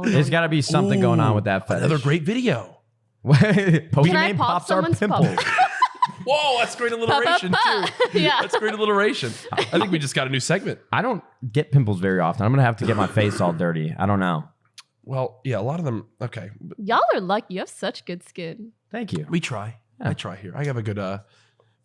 There's got to be something going on with that fetish. Another great video. Pokimane pop pops our someone's pimples. Whoa, that's great alliteration too. Yeah. That's great alliteration. I think we just got a new segment. I don't get pimples very often. I'm gonna have to get my face all dirty. I don't know. Well, yeah, a lot of them. Okay, Y'all are lucky. You have such good skin. Thank you. we try. Yeah. I try here. I have a good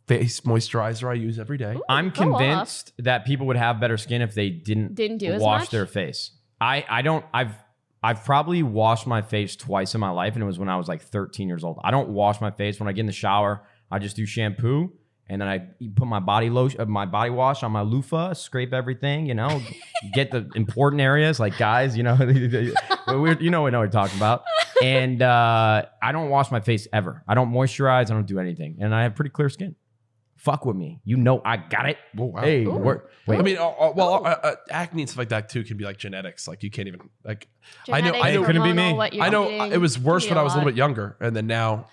face moisturizer I use every day. I'm Go off. convinced that people would have better skin if they didn't do as wash much? their face. I don't. I've probably washed my face twice in my life, and it was when I was like 13 years old. I don't wash my face when I get in the shower. I just do shampoo, and then I put my body lotion, my body wash on my loofah, scrape everything, you know, get the important areas, like guys, you know, we know what we're talking about. And I don't wash my face ever. I don't moisturize. I don't do anything, and I have pretty clear skin. Fuck with me, you know, I got it. Oh, wow. Hey, Ooh. wait. I mean, acne and stuff like that too can be like genetics. Like you can't even like. Genetics, I know. Couldn't be hormonal, me. what you're I know eating. it was worse Can when be I was a little lot. bit younger, and then now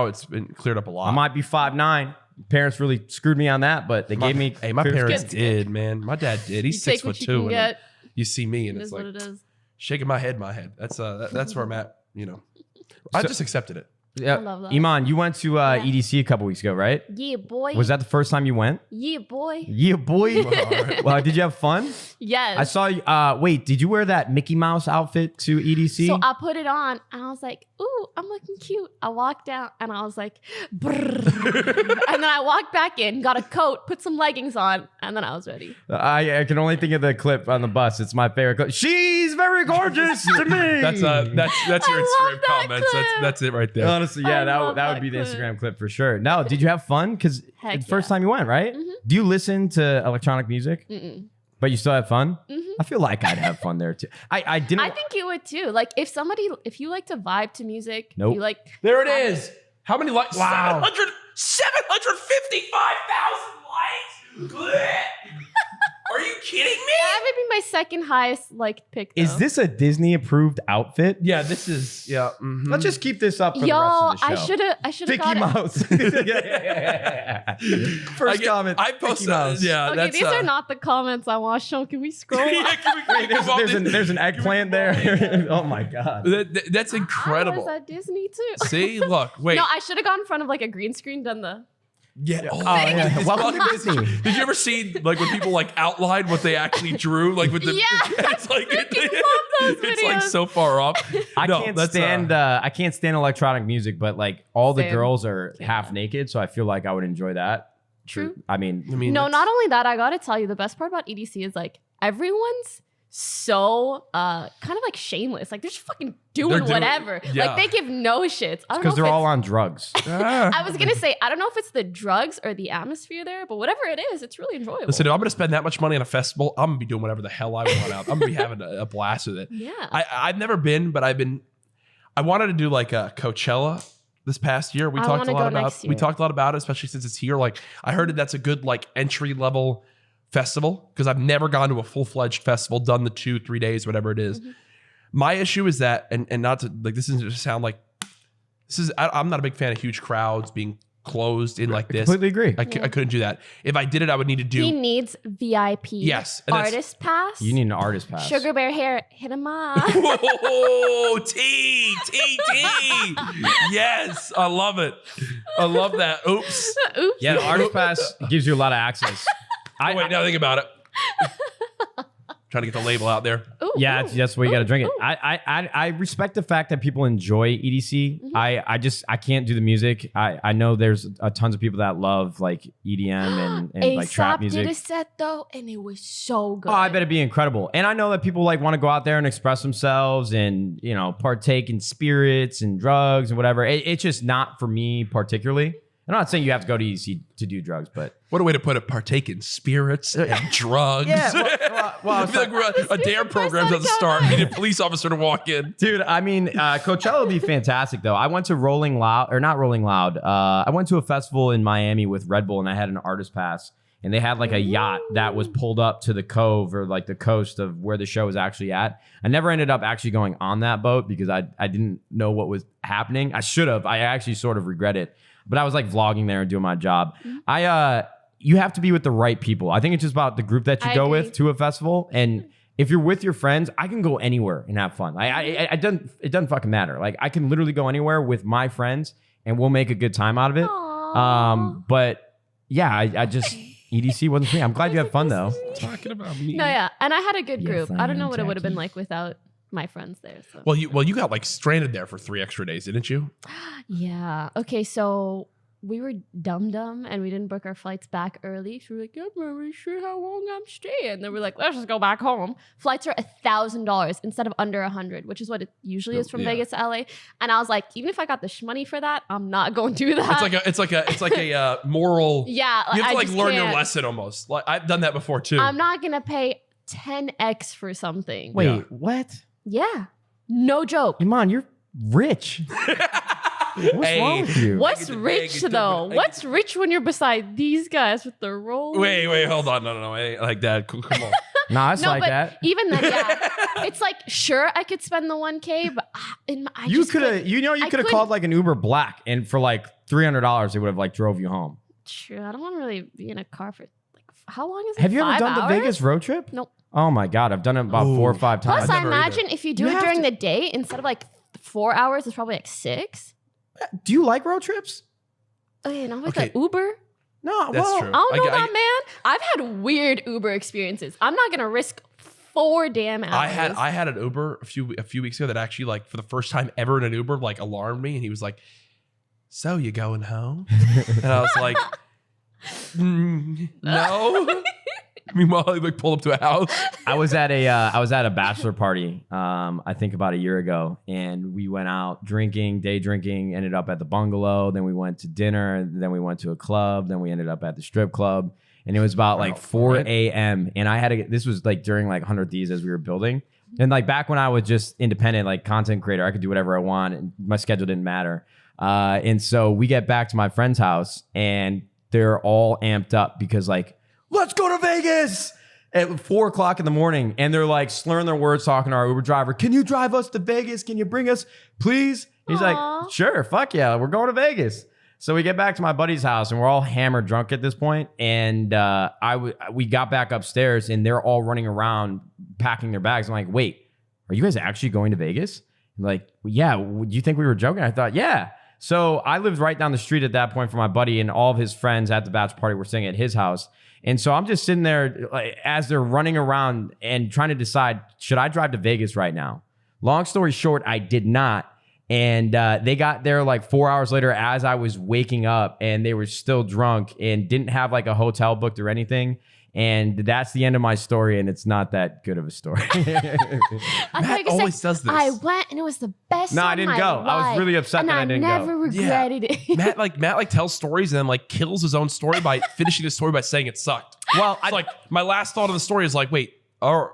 it's been cleared up a lot. I might be 5'9". Parents really screwed me on that, but they gave me. My clear parents skin. did, man. My dad did. He's You take what 6'2", you can and get. you see me, and It it's is like what it is. shaking my head. That's where I'm at. you know, I just accepted it. Yeah, love that. Iman, you went to EDC a couple weeks ago, right? Yeah, boy. Was that the first time you went? Yeah, boy. Yeah, boy. Well, did you have fun? Yes. I saw you. Wait, did you wear that Mickey Mouse outfit to EDC? So I put it on and I was like, ooh, I'm looking cute. I walked out and I was like, brrr. And then I walked back in, got a coat, put some leggings on, and then I was ready. I can only think of the clip on the bus. It's my favorite clip. She's very gorgeous to me. That's your Instagram that comments. clip. That's it right there. Honestly, yeah, I that love would be the that clip. Instagram clip for sure. No, did you have fun? Because Heck the first yeah. time you went, right? Mhm. Do you listen to electronic music? Mm-mm. But you still had fun? Mhm. I feel like I'd have fun there too. I didn't. I think you would too. Like if you like to vibe to music, Nope. you like. There it is. How many likes? Wow. 755,000 likes. Are you kidding me? That would be my second highest liked pick. Though. Is this a Disney approved outfit? Yeah, this is. Yeah. mhm. Let's just keep this up for Yo, the rest of the I show. should have Mickey got it. Mouse. yeah. First comment. I Mickey posted. Mouse. Yeah, Okay, that's. these are not the comments I want shown. Can we scroll? Yeah, Wait, there's an eggplant there. Oh my god. That's I incredible. was at Disney too. See, look, wait. No, I should have gone in front of like a green screen, done the. Yeah. Oh, yeah. It's Welcome to fucking Disney. Did you ever see like when people like outline what they actually drew, like with the? Yeah, it's like freaking love those it's like videos. so far off. I No, can't that's, stand I can't stand electronic music, but like all the Same. girls are Yeah. half naked, so I feel like I would enjoy that. True. I mean, I mean, No, that's- not only that, I gotta tell you, the best part about EDC is like everyone's so kind of like shameless. Like they're just fucking doing They're doing- whatever. yeah. Like they give no shits. I don't know because if they're all it's- on drugs. I was gonna say, I don't know if it's the drugs or the atmosphere there, but whatever it is, it's really enjoyable. Listen, if I'm gonna spend that much money on a festival, I'm gonna be doing whatever the hell I want out. I'm gonna be having a blast with it. Yeah. I've never been, but I wanted to do like a Coachella this past year. We I talked a wanna lot go about next we year. talked a lot about it, especially since it's here. Like I heard that that's a good like entry level festival because I've never gone to a full fledged festival, done the 2-3 days, whatever it is. Mhm. My issue is that, and not to like this isn't to sound like this is. I'm not a big fan of huge crowds being closed in like this. Completely agree. I couldn't do that. If I did it, I would need to do. He needs VIP. Yes, and that's- Artist pass. You need an artist pass. Sugar Bear hair. Hit him up. Whoa, T. Yes, I love it. I love that. Oops. Oops. Yeah, the artist pass gives you a lot of access. Oh, wait, now think about it. Trying to get the label out there. Ooh, Yeah, ooh, that's the way you got to drink it. ooh. I respect the fact that people enjoy EDC. Mhm. I can't do the music. I know there's tons of people that love like EDM and like trap A$AP did a music. set though, and it was so good. Oh, I bet it'd be incredible. And I know that people like want to go out there and express themselves and, you know, partake in spirits and drugs and whatever. It's just not for me particularly. I'm not saying you have to go to EDC to do drugs, but What a way to put it. Partake in spirits and drugs. Yeah, well, I feel like we're a dare program doesn't start. We need a police officer to walk in. dude, I mean, Coachella would be fantastic though. I went to Rolling Loud, or not Rolling Loud. I went to a festival in Miami with Red Bull, and I had an artist pass, and they had like a yacht that was pulled up to the cove or like the coast of where the show was actually at. I never ended up actually going on that boat because I didn't know what was happening. I should have. I actually sort of regret it, but I was like vlogging there and doing my job. You have to be with the right people. I think it's just about the group that you I go agree. with to a festival. And if you're with your friends, I can go anywhere and have fun. It doesn't fucking matter. Like I can literally go anywhere with my friends and we'll make a good time out of it. Aw. But yeah, I just EDC wasn't for me. I'm glad you had fun though. Talking about me. No, yeah, and I had a good Yes, group. I I don't know am, what it would have been Jackie. like without my friends there. So Well, you got like stranded there for 3 extra days, didn't you? yeah, okay, so we were dumb and we didn't book our flights back early. So we were like, I'm not really sure how long I'm staying. And then we're like, let's just go back home. Flights are $1,000 instead of under $100, which is what it usually is from Yeah. Vegas to LA. And I was like, even if I got the money for that, I'm not going to do that. It's like a moral. yeah, You have to I like just learn your can't. lesson almost. Like I've done that before too. I'm not gonna pay 10x for something. Wait, Yeah. what? Yeah, no joke. Iman, you're rich. What's Hey. wrong with you? What's get the rich bag, though? I get What's rich when you're beside these guys with the roll? Wait, hold on. No, it ain't like that. Come on. Nah, it's No, like but that. even then, yeah, it's like sure I could spend the 1K, but I You just could have, couldn't. you know, you I could have couldn't- called like an Uber Black, and for like $300, they would have like drove you home. True, I don't want to really be in a car for like how long is it? Have you ever 5 done the hours? Vegas road trip? Nope. Oh my god, I've done it about Ooh. 4 or 5 times. Plus, I never imagine if you do You it have during to- the day, instead of like 4 hours is probably like 6. Do you like road trips? Okay, and I was Okay. like Uber. No, That's well, true. I don't know that, man. I've had weird Uber experiences. I'm not gonna risk 4 damn hours. I had an Uber a few weeks ago that actually, like, for the first time ever in an Uber, like, alarmed me, and he was like, "So you going home?" And I was like, "No." Meanwhile, he like pulled up to a house. I was at a bachelor party, I think about a year ago, and we went out drinking, day drinking, ended up at the bungalow, then we went to dinner, then we went to a club, then we ended up at the strip club, and it was about like 4 a.m. and I had to this was like during like 100 Thieves as we were building. And like back when I was just independent, like content creator, I could do whatever I want and my schedule didn't matter. And so we get back to my friend's house and they're all amped up because like, let's go to Vegas at 4 o'clock in the morning. And they're like slurring their words, talking to our Uber driver. Can you drive us to Vegas? Can you bring us, please? He's like, sure, fuck yeah, we're going to Vegas. So we get back to my buddy's house and we're all hammered drunk at this point. And we got back upstairs and they're all running around packing their bags. I'm like, wait, are you guys actually going to Vegas? I'm like, well, yeah, do you think we were joking? I thought, yeah. So I lived right down the street at that point from my buddy, and all of his friends at the bachelor party were staying at his house. And so I'm just sitting there like, as they're running around and trying to decide, should I drive to Vegas right now? Long story short, I did not. And they got there like 4 hours later as I was waking up, and they were still drunk and didn't have like a hotel booked or anything. And that's the end of my story, and it's not that good of a story. Matt always does this. I went and it was the best. No, I didn't go. I was really upset that I didn't go. And I never regretted it. Matt tells stories and then like kills his own story by finishing the story by saying it sucked. Well, It's like my last thought of the story is like, wait, all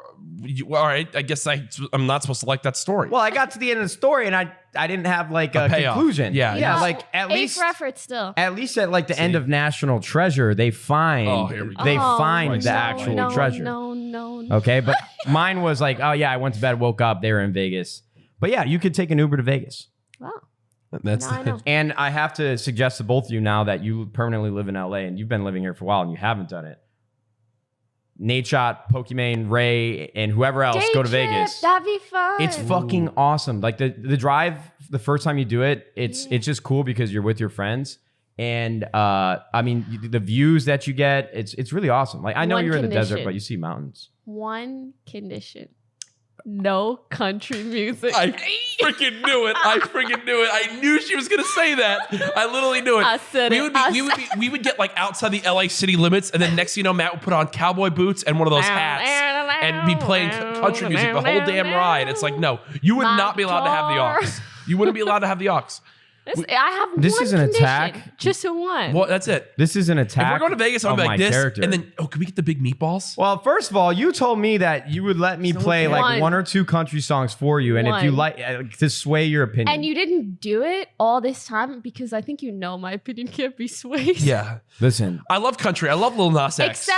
right, I guess I'm not supposed to like that story. Well, I got to the end of the story and I didn't have like a conclusion. Yeah. Like at least for effort still. At least at like the end of National Treasure, they find the actual treasure. No. Okay, but mine was like, oh yeah, I went to bed, woke up, they were in Vegas. But yeah, you could take an Uber to Vegas. Wow. That's I know. And I have to suggest to both of you now that you permanently live in LA and you've been living here for a while and you haven't done it. Nadeshot, Pokimane, Ray, and whoever else Day go to trip, Vegas. That'd be fun. It's fucking awesome. Like the drive, the first time you do it, it's just cool because you're with your friends. And I mean, the views that you get, it's really awesome. Like I know you're in the desert, but you see mountains. One condition. No country music. I freaking knew it. I knew she was gonna say that. I literally knew it. I said we would get like outside the LA city limits, and then next thing you know, Matt would put on cowboy boots and one of those hats and be playing country music the whole damn ride. It's like, no, you would not be allowed to have the aux. You wouldn't be allowed to have the aux. I have This one is an condition, attack. just one. Well, that's it. This is an attack. If we're going to Vegas, I'm of gonna be like my this, character. and then can we get the big meatballs? Well, first of all, you told me that you would let me play like one or two country songs for you, and if you like to sway your opinion. And you didn't do it all this time because I think you know my opinion can't be swayed. Yeah. Listen, I love country. I love Lil Nas X.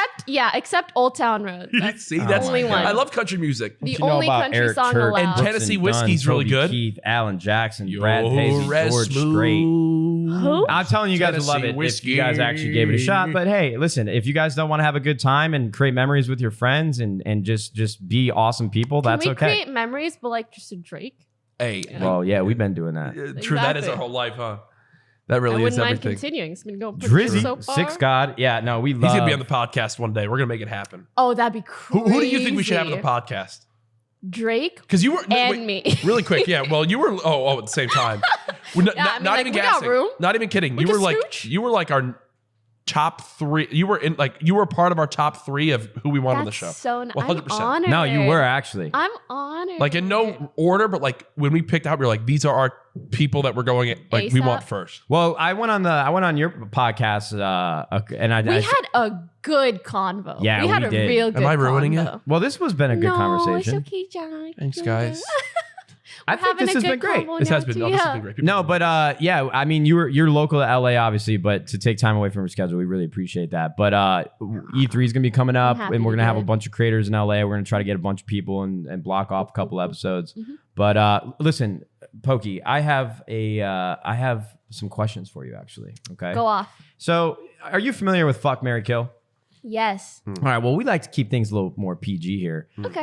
Except Old Town Road. That's See, that's only one. I love country music. The you know only about country Eric song Church, allowed. And Tennessee Whiskey's really Toby good. Keith, Alan Jackson, Brad Paisley, George Strait. Who? I'm telling you guys to love it if you guys actually gave it a shot. But hey, listen, if you guys don't want to have a good time and create memories with your friends and just be awesome people, that's Can we okay. create memories, but like just a Drake? Hey, Well, yeah, we've been doing that. true. That is Exactly. our whole life, huh? That really I is wouldn't mind everything. continuing. It's been going pretty Drizzy, so far. Six God. Yeah, no, we He's love. gonna be on the podcast one day. We're gonna make it happen. Oh, that'd be crazy. Who do you think we should have on the podcast? Drake Because you were and me. really quick. Yeah. Well, you were. Oh, at the same time. We're not, Yeah, I mean, not like, even we got gassing. room. Not even kidding. We You were can like scooch. you were like our top 3. You were part of our top 3 of who we want on the show. So Well, I'm 100%. honored. No, you were actually. I'm honored. Like in no order, but like when we picked out, we were like, these are our people that we're going at, like we ASAP. want first. Well, I went on your podcast, and I we had a good convo. Yeah, we had we a did. real good Am I ruining convo. it? Well, this has been a good conversation. It's okay, John. Thanks, guys. I think this has been great. This has been great. People No, but yeah, I mean, you're local to LA, obviously, but to take time away from your schedule, we really appreciate that. But E3 is gonna be coming up, happy and we're to gonna have do a it. bunch of creators in LA. We're gonna try to get a bunch of people and block off a couple episodes. But listen, Poki, I have some questions for you, actually. Okay. Go off. So, are you familiar with Fuck, Marry, Kill? Yes. All right. Well, we like to keep things a little more PG here. Okay.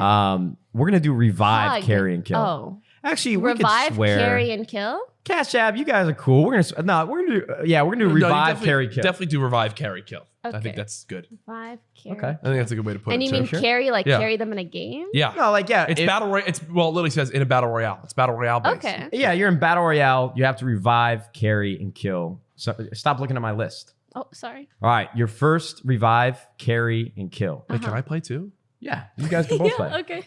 We're gonna do revive, Hug. carry, and kill. Oh. Actually, we Revive, could swear. carry, and kill. Cash App, you guys are cool. We're gonna do revive, carry, kill. Definitely do revive, carry, kill. I Okay. think that's good. Revive, carry. Okay. I think that's a good way to put And it. you too. mean Sure. carry, like Yeah. carry them in a game? Yeah. No, like It's battle royale. It literally says in a battle royale. It's battle royale based. Okay. Yeah, you're in battle royale. You have to revive, carry, and kill. So stop looking at my list. Oh, sorry. All right, your first revive, carry, and kill. Wait, can I play too? Yeah, you guys can both play. Okay.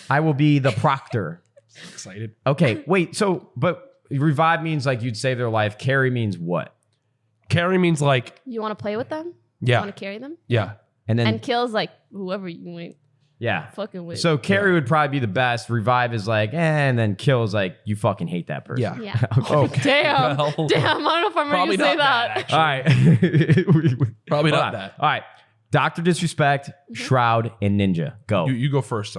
I will be the proctor. Excited. Okay, wait. So, but revive means like you'd save their life. Carry means what? Carry means like You want to play with them? yeah, You want to carry them? yeah. And then And kills like whoever you ain't yeah. fucking with. So carry would probably be the best. Revive is like, and then kill is like you fucking hate that person. Yeah. yeah. Okay. Damn. Well, Damn. I don't know if I'm ready probably to say not that. that, All right. Probably Hold not on. that. All right. Dr. Disrespect, Shroud, and Ninja. Go. You go first.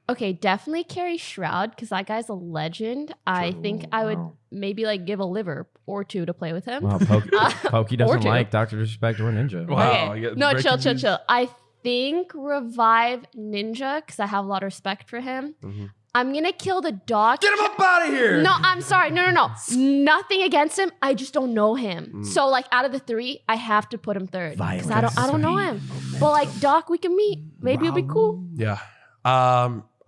Okay, definitely carry Shroud because that guy's a legend. I think I would Wow. maybe like give a liver or two to play with him. Wow, Poki doesn't Or two. like Dr. Disrespect or Ninja. Wow. Okay. you get No, breaking chill. news. I think revive Ninja because I have a lot of respect for him. Mhm. I'm gonna kill the dog. Get him up out of here. No, I'm sorry. No. Nothing against him. I just don't know him. Mm. So like out of the three, I have to put him third. Because I don't know him. Violence. But like Doc, we can meet. Maybe it'll be cool. Yeah.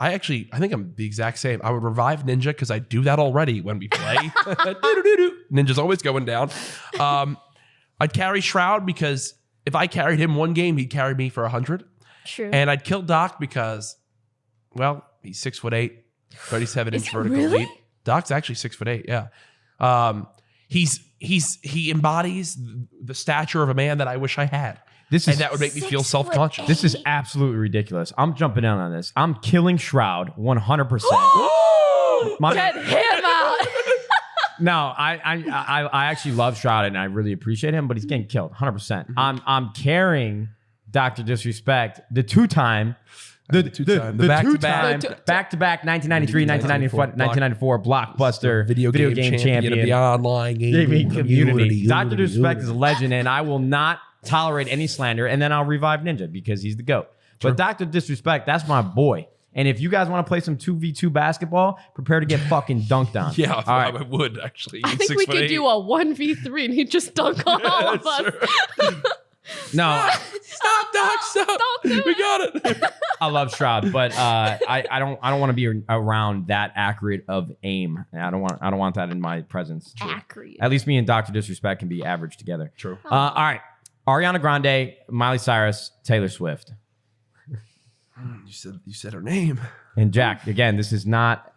I think I'm the exact same. I would revive Ninja because I do that already when we play. Doo-doo-doo-doo. Ninja's always going down. I'd carry Shroud because if I carried him one game, he'd carry me for 100. True. And I'd kill Doc because, well, he's 6'8", 37 Is inch it vertical really? leap. Doc's actually 6'8", yeah. He embodies the stature of a man that I wish I had. This And is that would make me feel 6'8". self-conscious. this is absolutely ridiculous. I'm jumping down on this. I'm killing Shroud 100%. My- Get him out. No, I actually love Shroud and I really appreciate him, but he's getting killed 100%. I'm carrying Dr. Disrespect, the two-time, the two-time, the back-to-back. two-time, back-to-back 1993, 1994 blockbuster video game champion of the online gaming community. Dr. Disrespect is a legend, and I will not tolerate any slander, and then I'll revive Ninja because he's the GOAT. But Dr. Disrespect, that's my boy. And if you guys want to play some 2v2 basketball, prepare to get fucking dunked on. Yeah, All right. I would actually. I think we could do a 1v3 and he'd just dunk on all of us. No, Stop, Doc, stop. Don't do We got it. I love Shroud, but I don't want to be around that accurate of aim. I don't want that in my presence. Accurate. At least me and Dr. Disrespect can be average together. True. All right. Ariana Grande, Miley Cyrus, Taylor Swift. You said her name. And Jack, again, this is not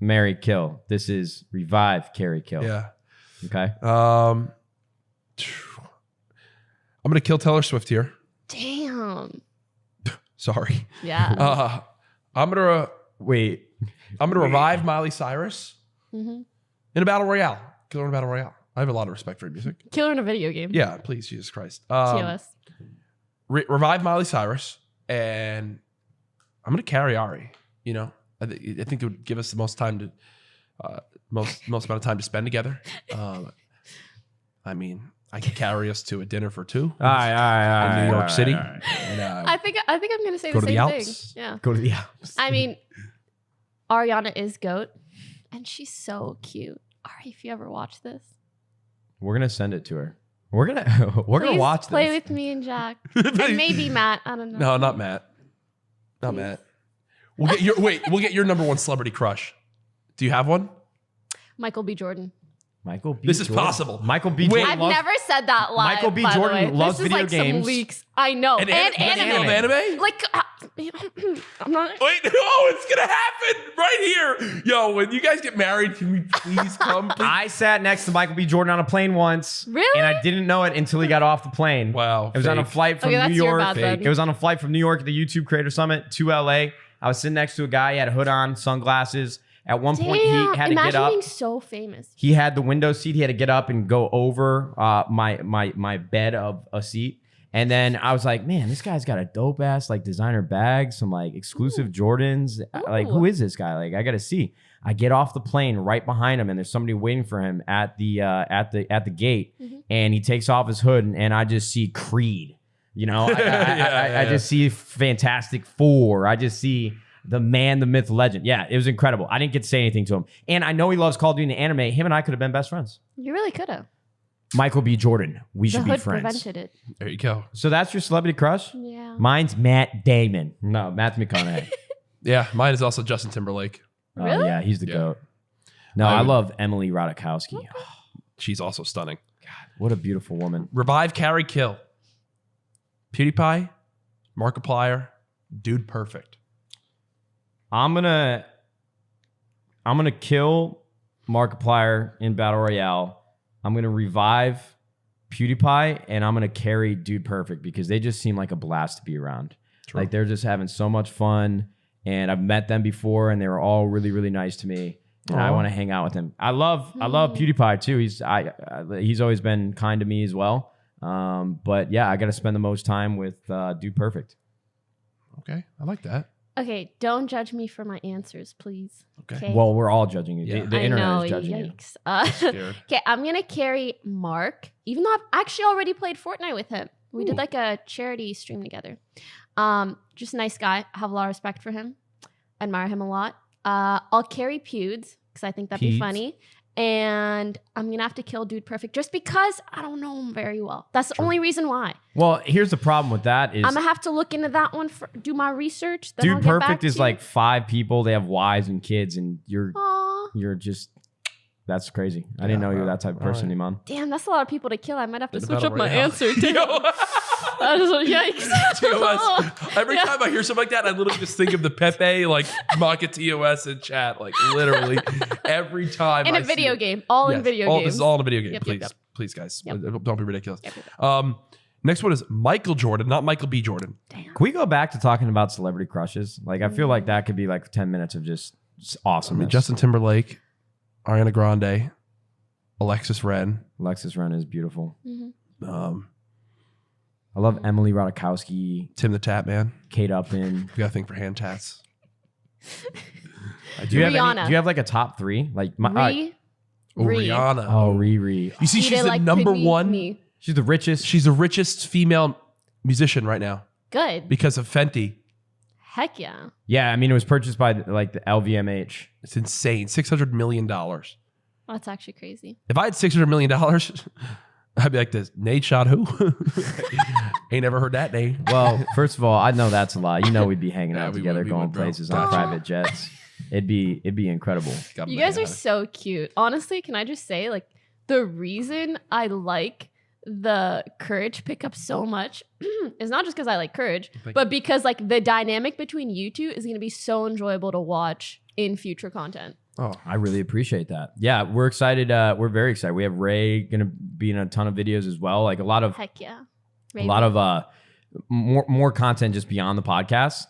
marry, kill. This is revive, carry, kill. Yeah. Okay. I'm gonna kill Taylor Swift here. Damn. Sorry. Yeah. I'm gonna Wait. revive Miley Cyrus Mhm. in a battle royale. Kill her in a battle royale. I have a lot of respect for her music. Kill her in a video game. Yeah, please, Jesus Christ. TOS. Revive Miley Cyrus, and I'm gonna carry Ari. You know, I think it would give us the most time to most amount of time to spend together. I mean, I could carry us to a dinner for two. All right. In New York City. all right. And, I think I'm gonna say Go the to the same Alps. thing. Yeah. Go to the Alps. I mean, Ariana is GOAT, and she's so cute. Ari, if you ever watch this, We're gonna send it to her. We're gonna please watch play this. with me and Jack, and maybe Matt. I don't know. no, not Matt. Not Matt. We'll get your number one celebrity crush. Do you have one? Michael B. Jordan. Michael B. This is Jordan. possible. Michael B. Wait. Jordan. I've loves- never said that live. Michael B. by the Jordan way. loves this is video like games. Some leaks. I know. And anime. Anime? Like, I'm not. Wait, no, it's gonna happen right here. Yo, when you guys get married, can we please come? Please? I sat next to Michael B. Jordan on a plane once. Really? And I didn't know it until he got off the plane. Wow. It was on a fake. flight from Okay, New that's your York. bad then. It was on a flight from New York at the YouTube Creator Summit to LA. I was sitting next to a guy. He had a hood on, sunglasses. At one point, Damn. he had to Imagine get up. being so famous. He had the window seat. He had to get up and go over my bed of a seat. And then I was like, man, this guy's got a dope ass like designer bag, some like exclusive Jordans. Like, who is this guy? Like, I gotta see. I get off the plane right behind him, and there's somebody waiting for him at the gate. And he takes off his hood, and I just see Creed. You know, I just see Fantastic Four. I just see the man, the myth, legend. Yeah, it was incredible. I didn't get to say anything to him. And I know he loves Call of Duty and anime. Him and I could have been best friends. You really could have. Michael B. Jordan. We The should be hood friends. prevented it. There you go. So that's your celebrity crush? Yeah. Mine's Matt Damon. No, Matthew McConaughey. Yeah, mine is also Justin Timberlake. Oh, Really? yeah, he's the Yeah. GOAT. No, I love Emily Ratajkowski. Oh, She's also stunning. what a beautiful woman. Revive, carry, kill. PewDiePie, Markiplier, Dude Perfect. I'm gonna kill Markiplier in Battle Royale. I'm gonna revive PewDiePie, and I'm gonna carry Dude Perfect because they just seem like a blast to be around. True. Like they're just having so much fun, and I've met them before, and they were all really, really nice to me. And I Aw. want to hang out with him. I love PewDiePie too. He's always been kind to me as well. But yeah, I got to spend the most time with Dude Perfect. Okay, I like that. Okay, don't judge me for my answers, please. Okay. Well, we're all judging you. Yeah. The I internet know, is judging you. yikes. Scared. Okay, I'm gonna carry Mark, even though I've actually already played Fortnite with him. We did like a charity stream together. Just a nice guy. I have a lot of respect for him. Admire him a lot. I'll carry Pewds because I think that'd be Pewds. funny. And I'm gonna have to kill Dude Perfect just because I don't know him very well. That's the only reason why. Well, here's the problem with that is I'm gonna have to look into that one do my research. Then I'll Dude get back Perfect to is you. like 5 people. They have wives and kids, and Aw, you're just that's crazy. I didn't know you were that type of person, Alright. Iman. damn, that's a lot of people to kill. I might have to In the switch Battle up my Royale. answer. Damn. That is yikes. TOS. Every Yeah. time I hear something like that, I literally just think of the Pepe, like Maka TOS in chat. Like literally every time. In I a see video it. game. All in Yes. video This games. is all in a video game. Yep, Please, yep, yep. please, guys. Yep. Don't be ridiculous. Yep, yep. Next one is Michael Jordan, not Michael B. Jordan. Damn. Can we go back to talking about celebrity crushes? Like, I feel like that could be like 10 minutes of just awesome. I mean, Justin Timberlake, Ariana Grande, Alexis Wren. Alexis Wren is beautiful. Mhm. I love Emily Ratajkowski, Tim the Tap Man. Kate Upton. We got a thing for hand tats. Do you have Rihanna. do you have like a top 3? Like Ree. Oh, Ree. Rihanna. Riri. You see, Eat she's it the like number beneath one. me. She's the richest. She's the richest female musician right now Good. because of Fenty. Heck yeah. Yeah, I mean, it was purchased by like the LVMH. It's insane. $600 million. That's actually crazy. If I had $600 million, I'd be like this. Nadeshot who? Ain't never heard that name. Well, first of all, I know that's a lie. You know, we'd be hanging Yeah, out we together, would, we going would, bro. places on Aw. private jets. It'd be incredible. Gotta You make guys it are happen. so cute. Honestly, can I just say, like, the reason I like the Courage pickup so much is not just because I like Courage, Thank but because like the dynamic between you two is going to be so enjoyable to watch in future content. Oh, I really appreciate that. Yeah, we're excited. We're very excited. We have Ray gonna be in a ton of videos as well. Like a lot of Heck yeah. a lot of more content just beyond the podcast.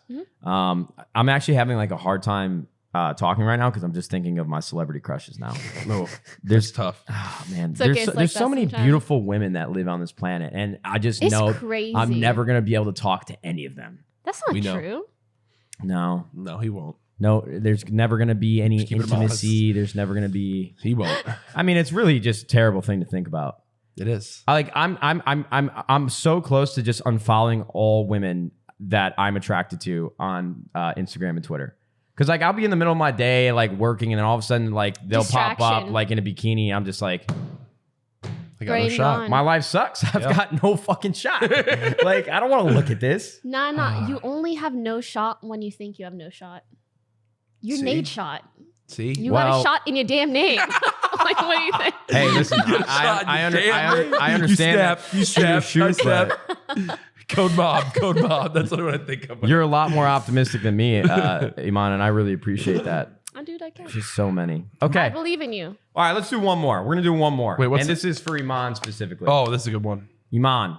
I'm actually having like a hard time talking right now because I'm just thinking of my celebrity crushes now. no. There's Tough. oh, man, It's okay, there's it's there's like so that many sometimes. beautiful women that live on this planet, and I just It's know crazy. I'm never gonna be able to talk to any of them. That's not We know. true. No, No, he won't. there's never gonna be any Just keep it intimacy. There's never gonna be. He won't. I mean, it's really just a terrible thing to think about. It is. I'm so close to just unfollowing all women that I'm attracted to on Instagram and Twitter. Cause like I'll be in the middle of my day like working and then all of a sudden like they'll pop up Distraction. like in a bikini. I'm just like, I got no Brain shot. gone. my life sucks. I've Yeah. got no fucking shot. Like I don't want to look at this. Nah. You only have no shot when you think you have no shot. You're See? Nade shot. See? You got Well- a shot in your damn name. Like, what do you think? Hey, listen, Shot, I you damn. understand. You snap. Shoot, I snap. but Code mob. That's what I think of. You're a lot more optimistic than me, Iman, and I really appreciate that. Oh, dude, I care. Just so many. I Okay. believe in you. All right, let's do one more. We're gonna do one more. Wait, what's and it? this is for Iman specifically. Oh, this is a good one. Iman.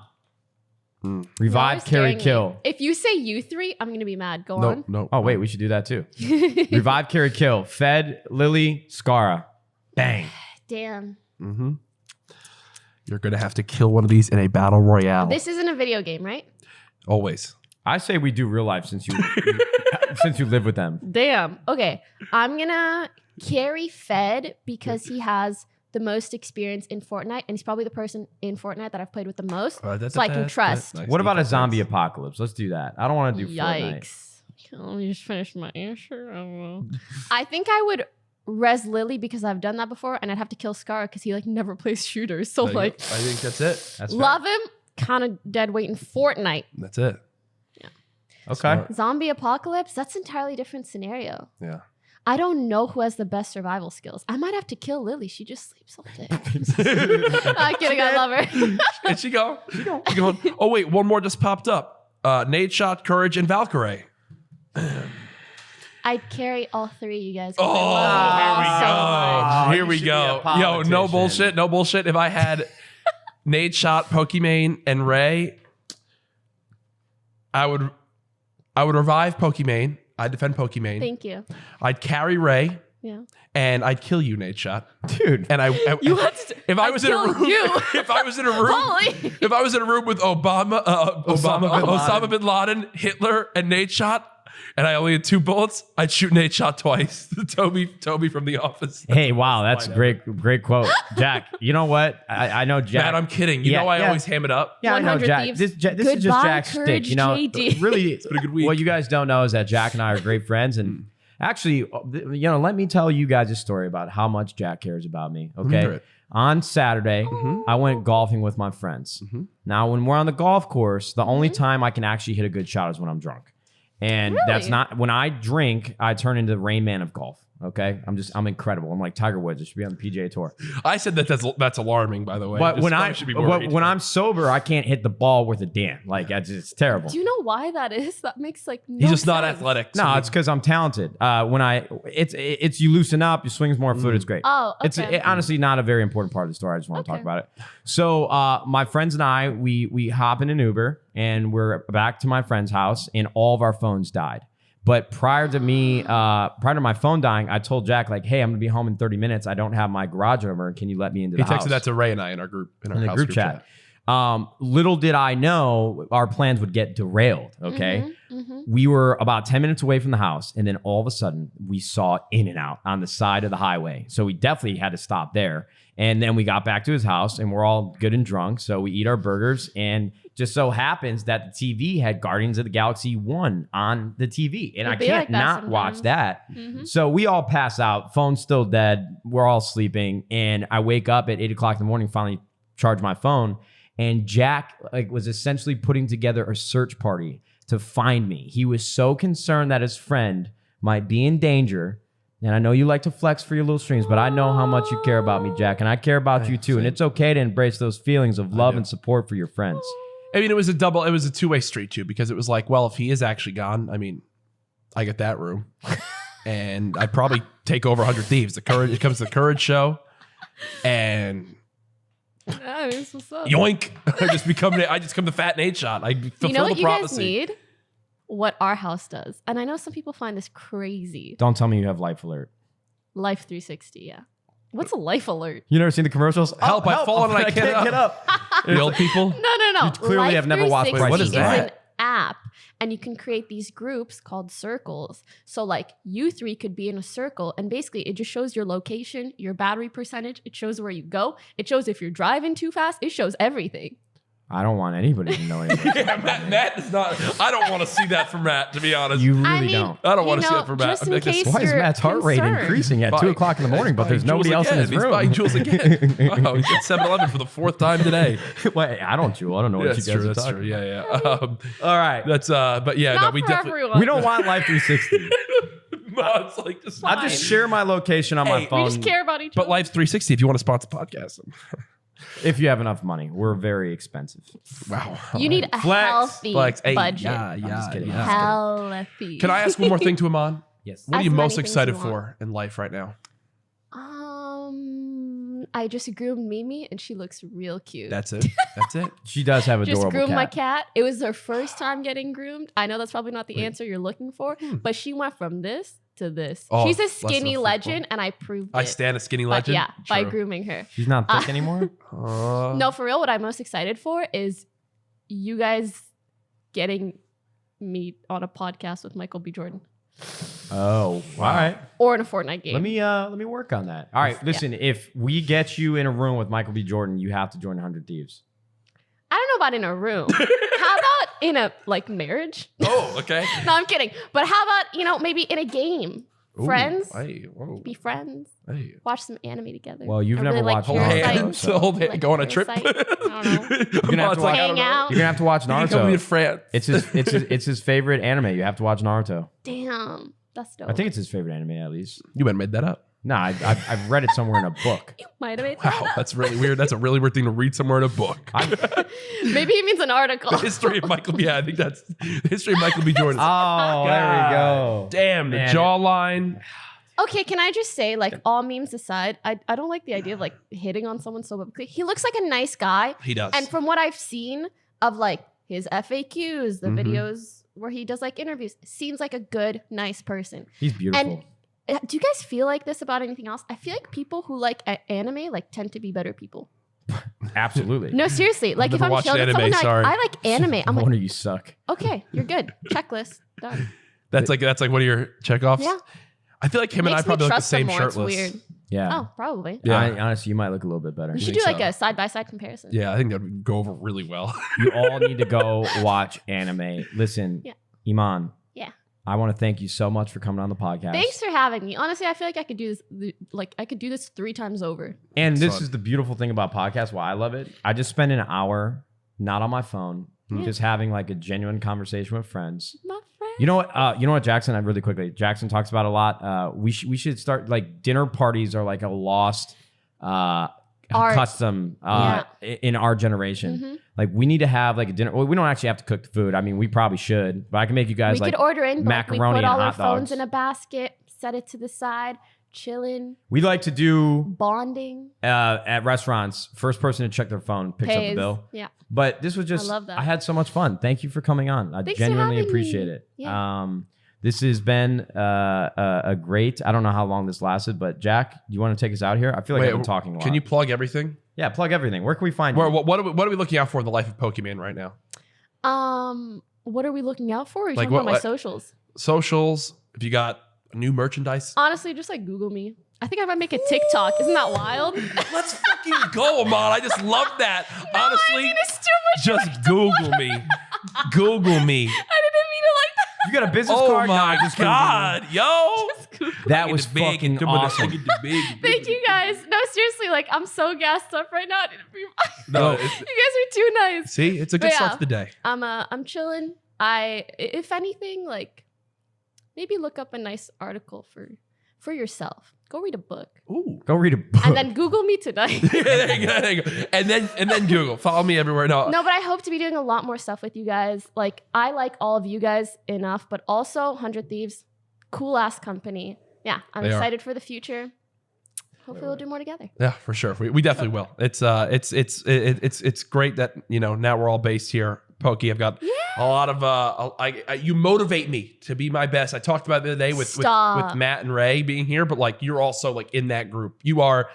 Mm. Revive, Y'all are carry, scaring me. kill. If you say you three, I'm gonna be mad. Go No, on. no. Oh wait, we should do that too. Revive, carry, kill. Fed, Lily, Scara. Bang. Damn. Mm-hmm. You're gonna have to kill one of these in a battle royale. This isn't a video game, right? Always. I say we do real life since you since you live with them. Damn. Okay. I'm gonna carry Fed because he has the most experience in Fortnite, and he's probably the person in Fortnite that I've played with the most. So I can trust. What about a zombie apocalypse? Let's do that. I don't want to do Fortnite. Yikes. Let me just finish my answer. I don't know. I think I would res Lily because I've done that before, and I'd have to kill Scar because he like never plays shooters. So like, I think that's it. That's love him. Kind of dead weight in Fortnite. That's it. Yeah. Okay. Smart. Zombie apocalypse. That's an entirely different scenario. Yeah. I don't know who has the best survival skills. I might have to kill Lily. She just sleeps all day. I'm kidding. I love her. And she go. She going. Oh wait, one more just popped up. Nadeshot, CouRage, and Valkyrie. I'd carry all three, you guys. Oh, here we you go. should be a Yo, no politician. bullshit. No bullshit. If I had Nadeshot, Pokimane, and Ray, I would revive Pokimane. I'd defend Pokimane. Thank you. I'd carry Ray. Yeah. And I'd kill you, Nadeshot. Dude. And You had to. if I was in a kill room, you. if I was in a room, Holy. if I was in a room with Osama Osama bin Laden, Hitler, and Nadeshot, and I only had 2 bullets, I'd shoot Nadeshot twice. Toby from The Office. Hey, wow, that's a great quote. Jack, you know what? I know Jack. Matt, I'm kidding. You know I always ham it up. Yeah, I know 100 Jack. Thieves. This is just Goodbye, Jack's stick. Courage, You know, JD. really, been a good week. what you guys don't know is that Jack and I are great friends. And actually, you know, let me tell you guys a story about how much Jack cares about me. me hear Okay. it. On Saturday, I went golfing with my friends. Now, when we're on the golf course, the only time I can actually hit a good shot is when I'm drunk. And that's Really? not, when I drink, I turn into the Rain Man of golf. Okay. I'm incredible. I'm like Tiger Woods. I should be on the PGA Tour. I said that's alarming, by the way. But Just when probably should be worried. when I'm sober, I can't hit the ball worth a damn. Like it's terrible. Do you know why that is? That makes like no he's just not sense. athletic. so No, he- it's because I'm talented. It's you loosen up, your swing's more fluid. It's great. Oh, okay. It's honestly not a very important part of the story. I just want to talk Okay. about it. So my friends and I, we hop in an Uber and we're back to my friend's house, and all of our phones died. But prior to my phone dying, I told Jack, like, hey, I'm gonna be home in 30 minutes. I don't have my garage number. Can you let me into he the house? texted that to Ray and I in our group in the house group chat. Little did I know our plans would get derailed. Okay. We were about 10 minutes away from the house, and then all of a sudden we saw In-N-Out on the side of the highway. So we definitely had to stop there. And then we got back to his house, and we're all good and drunk. So we eat our burgers, and just so happens that the TV had Guardians of the Galaxy 1 on the TV. And I It'd be can't like that not watch sometimes. that. So we all pass out. Phone's still dead. We're all sleeping. And I wake up at 8 o'clock in the morning, finally charge my phone. And Jack was essentially putting together a search party to find me. He was so concerned that his friend might be in danger. And I know you like to flex for your little streams, but I know how much you care about me, Jack. And I care about you too. And it's okay to embrace those feelings of love and support for your friends. I mean, it was a two-way street too, because it was like, well, if he is actually gone, I mean, I get that room. And I'd probably take over 100 Thieves. It comes to the CouRage show. And Yeah, this what's up. yoink. I just become the fat Nadeshot. I fulfill You know what the you guys prophecy. need? What our house does. And I know some people find this crazy. Don't tell me you have Life Alert. Life 360, yeah. What's a life alert? You never seen the commercials? Help, I've fallen and I can't get up. The old people. No. You clearly Life have never watched 360 What is that? an app, and you can create these groups called circles. So like you three could be in a circle, and basically it just shows your location, your battery percentage. It shows where you go. It shows if you're driving too fast. It shows everything. I don't want anybody to know anything. Yeah, Matt is not. I don't want to see that from Matt, to be honest. You really I mean, don't. I don't want you to see know, that from Matt. just I'm in like, this- case Why is you're Matt's heart rate concerned. increasing at 2 Buying- o'clock in the morning, but there's Buying nobody Jules else in his again. He's room? buying Jules again. Wow, he's at 7-Eleven for the 4th time today. Wait, I don't jewel. I don't know what That's you guys true. are That's talking true. about. Yeah. All right. That's but yeah, Not no, we for definitely. everyone. We don't want Life 360. No, it's like just. I just share my location on my Hey, phone. We just care about each But other. Life 360, if you want to sponsor the podcast. If you have enough money. We're very expensive. Wow. You need a Flex. healthy Hey, budget. Yeah, just kidding. Healthy. Can I ask one more thing to Aman? Yes. What are Ask you him most anything excited you want. for in life right now? I just groomed Mimi, and she looks real cute. That's it. That's it. She does have just adorable groomed cat. my cat. It was her first time getting groomed. I know that's probably not the answer you're looking for, but she went from this to this. Oh, She's a less than skinny a foot legend, and I proved I it. stand a skinny But legend. yeah, by True. grooming her. She's not thick anymore? No, for real, what I'm most excited for is you guys getting me on a podcast with Michael B. Jordan Oh, all right. or in a Fortnite game. Let me work on that. All right, listen, if we get you in a room with Michael B. Jordan, you have to join 100 Thieves. I don't know about in a room. How about in a like marriage? Oh, okay. No, I'm kidding. But how about, maybe in a game? Ooh, Friends? Hey, whoa. Be friends. Hey. Watch some anime together. Well, you've I never really watched Hold Parasite. hands. Hold hands. Like Go on a trip. Parasite. I don't know. You're gonna have to watch- Hang out. You're gonna have to watch You can come to Naruto. France. It's his favorite anime. You have to watch Naruto. Damn. That's dope. I think it's his favorite anime, at least. You might have made that up. No, I've read it somewhere in a book. you might have made Wow, that up. that's really weird. That's a really weird thing to read somewhere in a book. Maybe he means an article. The history of Michael. Yeah, I think that's the history of Michael B. Jordan. Oh, there we go. Damn, the Man. jawline. Okay, can I just say, like, all memes aside, I don't like the idea of like hitting on someone so publicly. He looks like a nice guy. He does. And from what I've seen of like his FAQs, the Mhm. videos where he does like interviews, seems like a good, nice person. He's beautiful. And do you guys feel like this about anything else? I feel like people who like anime like tend to be better people. Absolutely. No, seriously. Like if never I'm watched chilling with anime, someone, sorry. I like anime. I'm No like, wonder you suck. okay, you're good. Checklist done. that's like one of your checkoffs. Yeah. I feel like him and I Makes me probably look the trust them same more. It's shirtless. weird. Yeah. Oh, probably. Yeah. Honestly, you might look a little bit better. We should think do like so? a side by side comparison. Yeah, I think that would go over really well. You all need to go watch anime. Listen, Yeah. Iman. Yeah. I want to thank you so much for coming on the podcast. Thanks for having me. Honestly, I feel like I could do this. Like I could do this 3 times over. And this Fun. is the beautiful thing about podcasts, why I love it. I just spend an hour not on my phone, Yeah. just having like a genuine conversation with friends. My friend. You know what? You know what, Jackson? I really quickly. Jackson talks about a lot. We should start like dinner parties are like a lost Art. custom in our generation. Mhm. Like we need to have like a dinner. Well, we don't actually have to cook the food. I mean, we probably should, but I can make you guys We like could order in, but like, we macaroni put all and our hot phones dogs. in a basket, set it to the side, chilling, We like to do bonding. at restaurants. First person to check their phone picks up the Pays. bill. Yeah. But this was just. love that. I had so much fun. Thank you for coming on. I Thanks for genuinely having appreciate me. it. Yeah. This has been a great. I don't know how long this lasted, but Jack, do you want to take us out here? I feel like I've been talking a lot. Can you plug everything? Yeah, plug everything. Where can we find What, you? what are we looking out for in the life of Pokimane right now? What are we looking out for? Are you Like talking about my what- socials? Socials. If you got new merchandise. Honestly, just like Google me. I think I might make a TikTok. Isn't that wild? Let's fucking go, Amon. I just love that. Honestly, I mean, it's too much. just Google me. Google me. I didn't mean it like that. You got a business Oh card? No, my just Google God, yo. Just Google. That Make was it big, fucking do it, awesome. make it big. Thank you guys. No, seriously, like I'm so gassed up right now. No, You guys are too nice. see, it's a good But start yeah. to the day. I'm chilling. If anything, like maybe look up a nice article for yourself. Go read a book. Ooh. Go read a book. And then Google me tonight. Yeah, there you go. And then Google. Follow me everywhere. No. No, but I hope to be doing a lot more stuff with you guys. Like I like all of you guys enough, but also 100 Thieves, cool ass company. Yeah, I'm They are. excited for the future. Hopefully we'll do more together. Yeah, for sure. We definitely will. It's great that now we're all based here. Poki, I've got a lot of you motivate me to be my best. I talked about it the other day with Matt and Ray being here, but like you're also like in that group. You are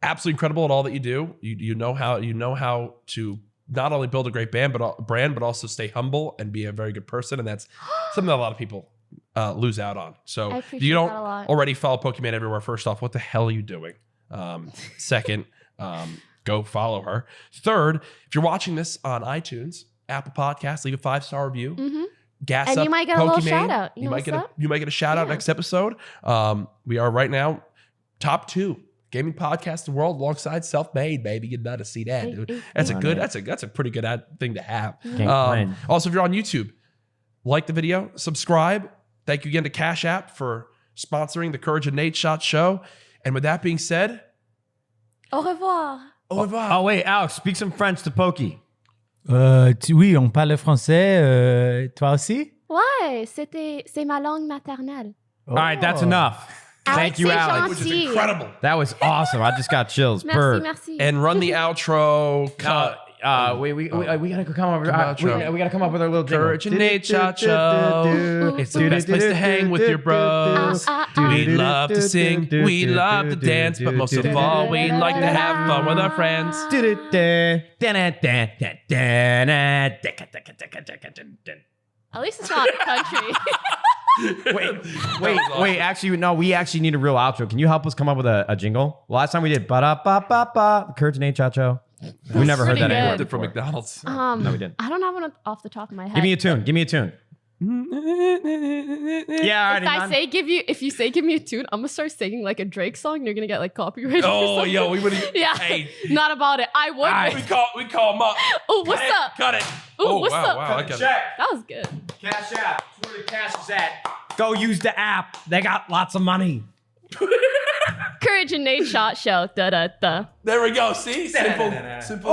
absolutely incredible at all that you do. You know how to not only build a great brand, but also stay humble and be a very good person, and that's something that a lot of people lose out on. So I if appreciate you don't that a lot. already follow Pokimane everywhere, first off, what the hell are you doing? Second, go follow her. Third, if you're watching this on iTunes, Apple Podcasts, leave a 5-star review. Mm-hmm. Gas And up you might get a little Pokimane. shout out. You know what's up? You might get a shout out Yeah. next episode. We are right now top 2 gaming podcast in the world alongside Self-Made, baby. You'd love to see that, dude. That's a good. That's a pretty good thing to have. Can't complain. Also, if you're on YouTube, like the video, subscribe. Thank you again to Cash App for sponsoring the CouRage and Nadeshot Show. And with that being said, Au revoir. au revoir. Oh wait, Alex, speak some French to Poki. Oui, on parle français. Toi aussi? Ouais, c'est ma langue maternelle. All right, that's Oh. enough. Thank you, c'est Alex. Which is gentil. incredible. That was awesome. I just got chills. Merci, Purr. merci. And run the outro. We gotta come up with outro. we gotta come up with our little jingle. CouRage and Nadeshot Show. It's the best place to hang with your bros. We love to sing, we love to dance, but most of all, we like to have fun with our friends. At least it's not country. Wait. Actually, no. We actually need a real outro. Can you help us come up with a jingle? Last time we did ba-da-ba-ba-ba, the CouRage and Nadeshot Show. We never heard pretty that anywhere good. It from McDonald's. No, we didn't. I don't have one off the top of my head. Give me a tune. Give me a tune. Yeah, all right. If you say give me a tune, I'm gonna start singing like a Drake song. And you're gonna get like copyrighted. or Oh, something. yo, we would. Yeah, Hey, not about it. I would. we call him up. Oh, what's up? Cut it. Ooh, Oh, what's wow, up? wow. I got it. That was good. Cash app. That's where the cash is at. Go use the app. They got lots of money. CouRage and Nadeshot Show. Da da da. There we go. See, simple. That should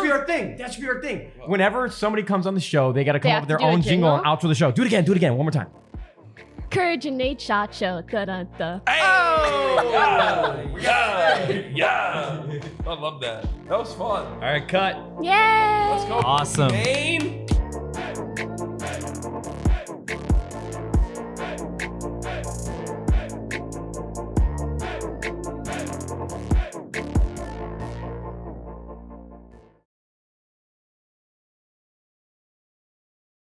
be our thing. That should be our thing. Whenever somebody comes on the show, they got to come They up have with to their do a own jingle and jingle? outro the show. Do it again. Do it again. One more time. CouRage and Nadeshot Show. Da da da. Hey! Oh! Yeah! I love that. That was fun. All right, cut. Yay! Let's go. Awesome. Pokimane.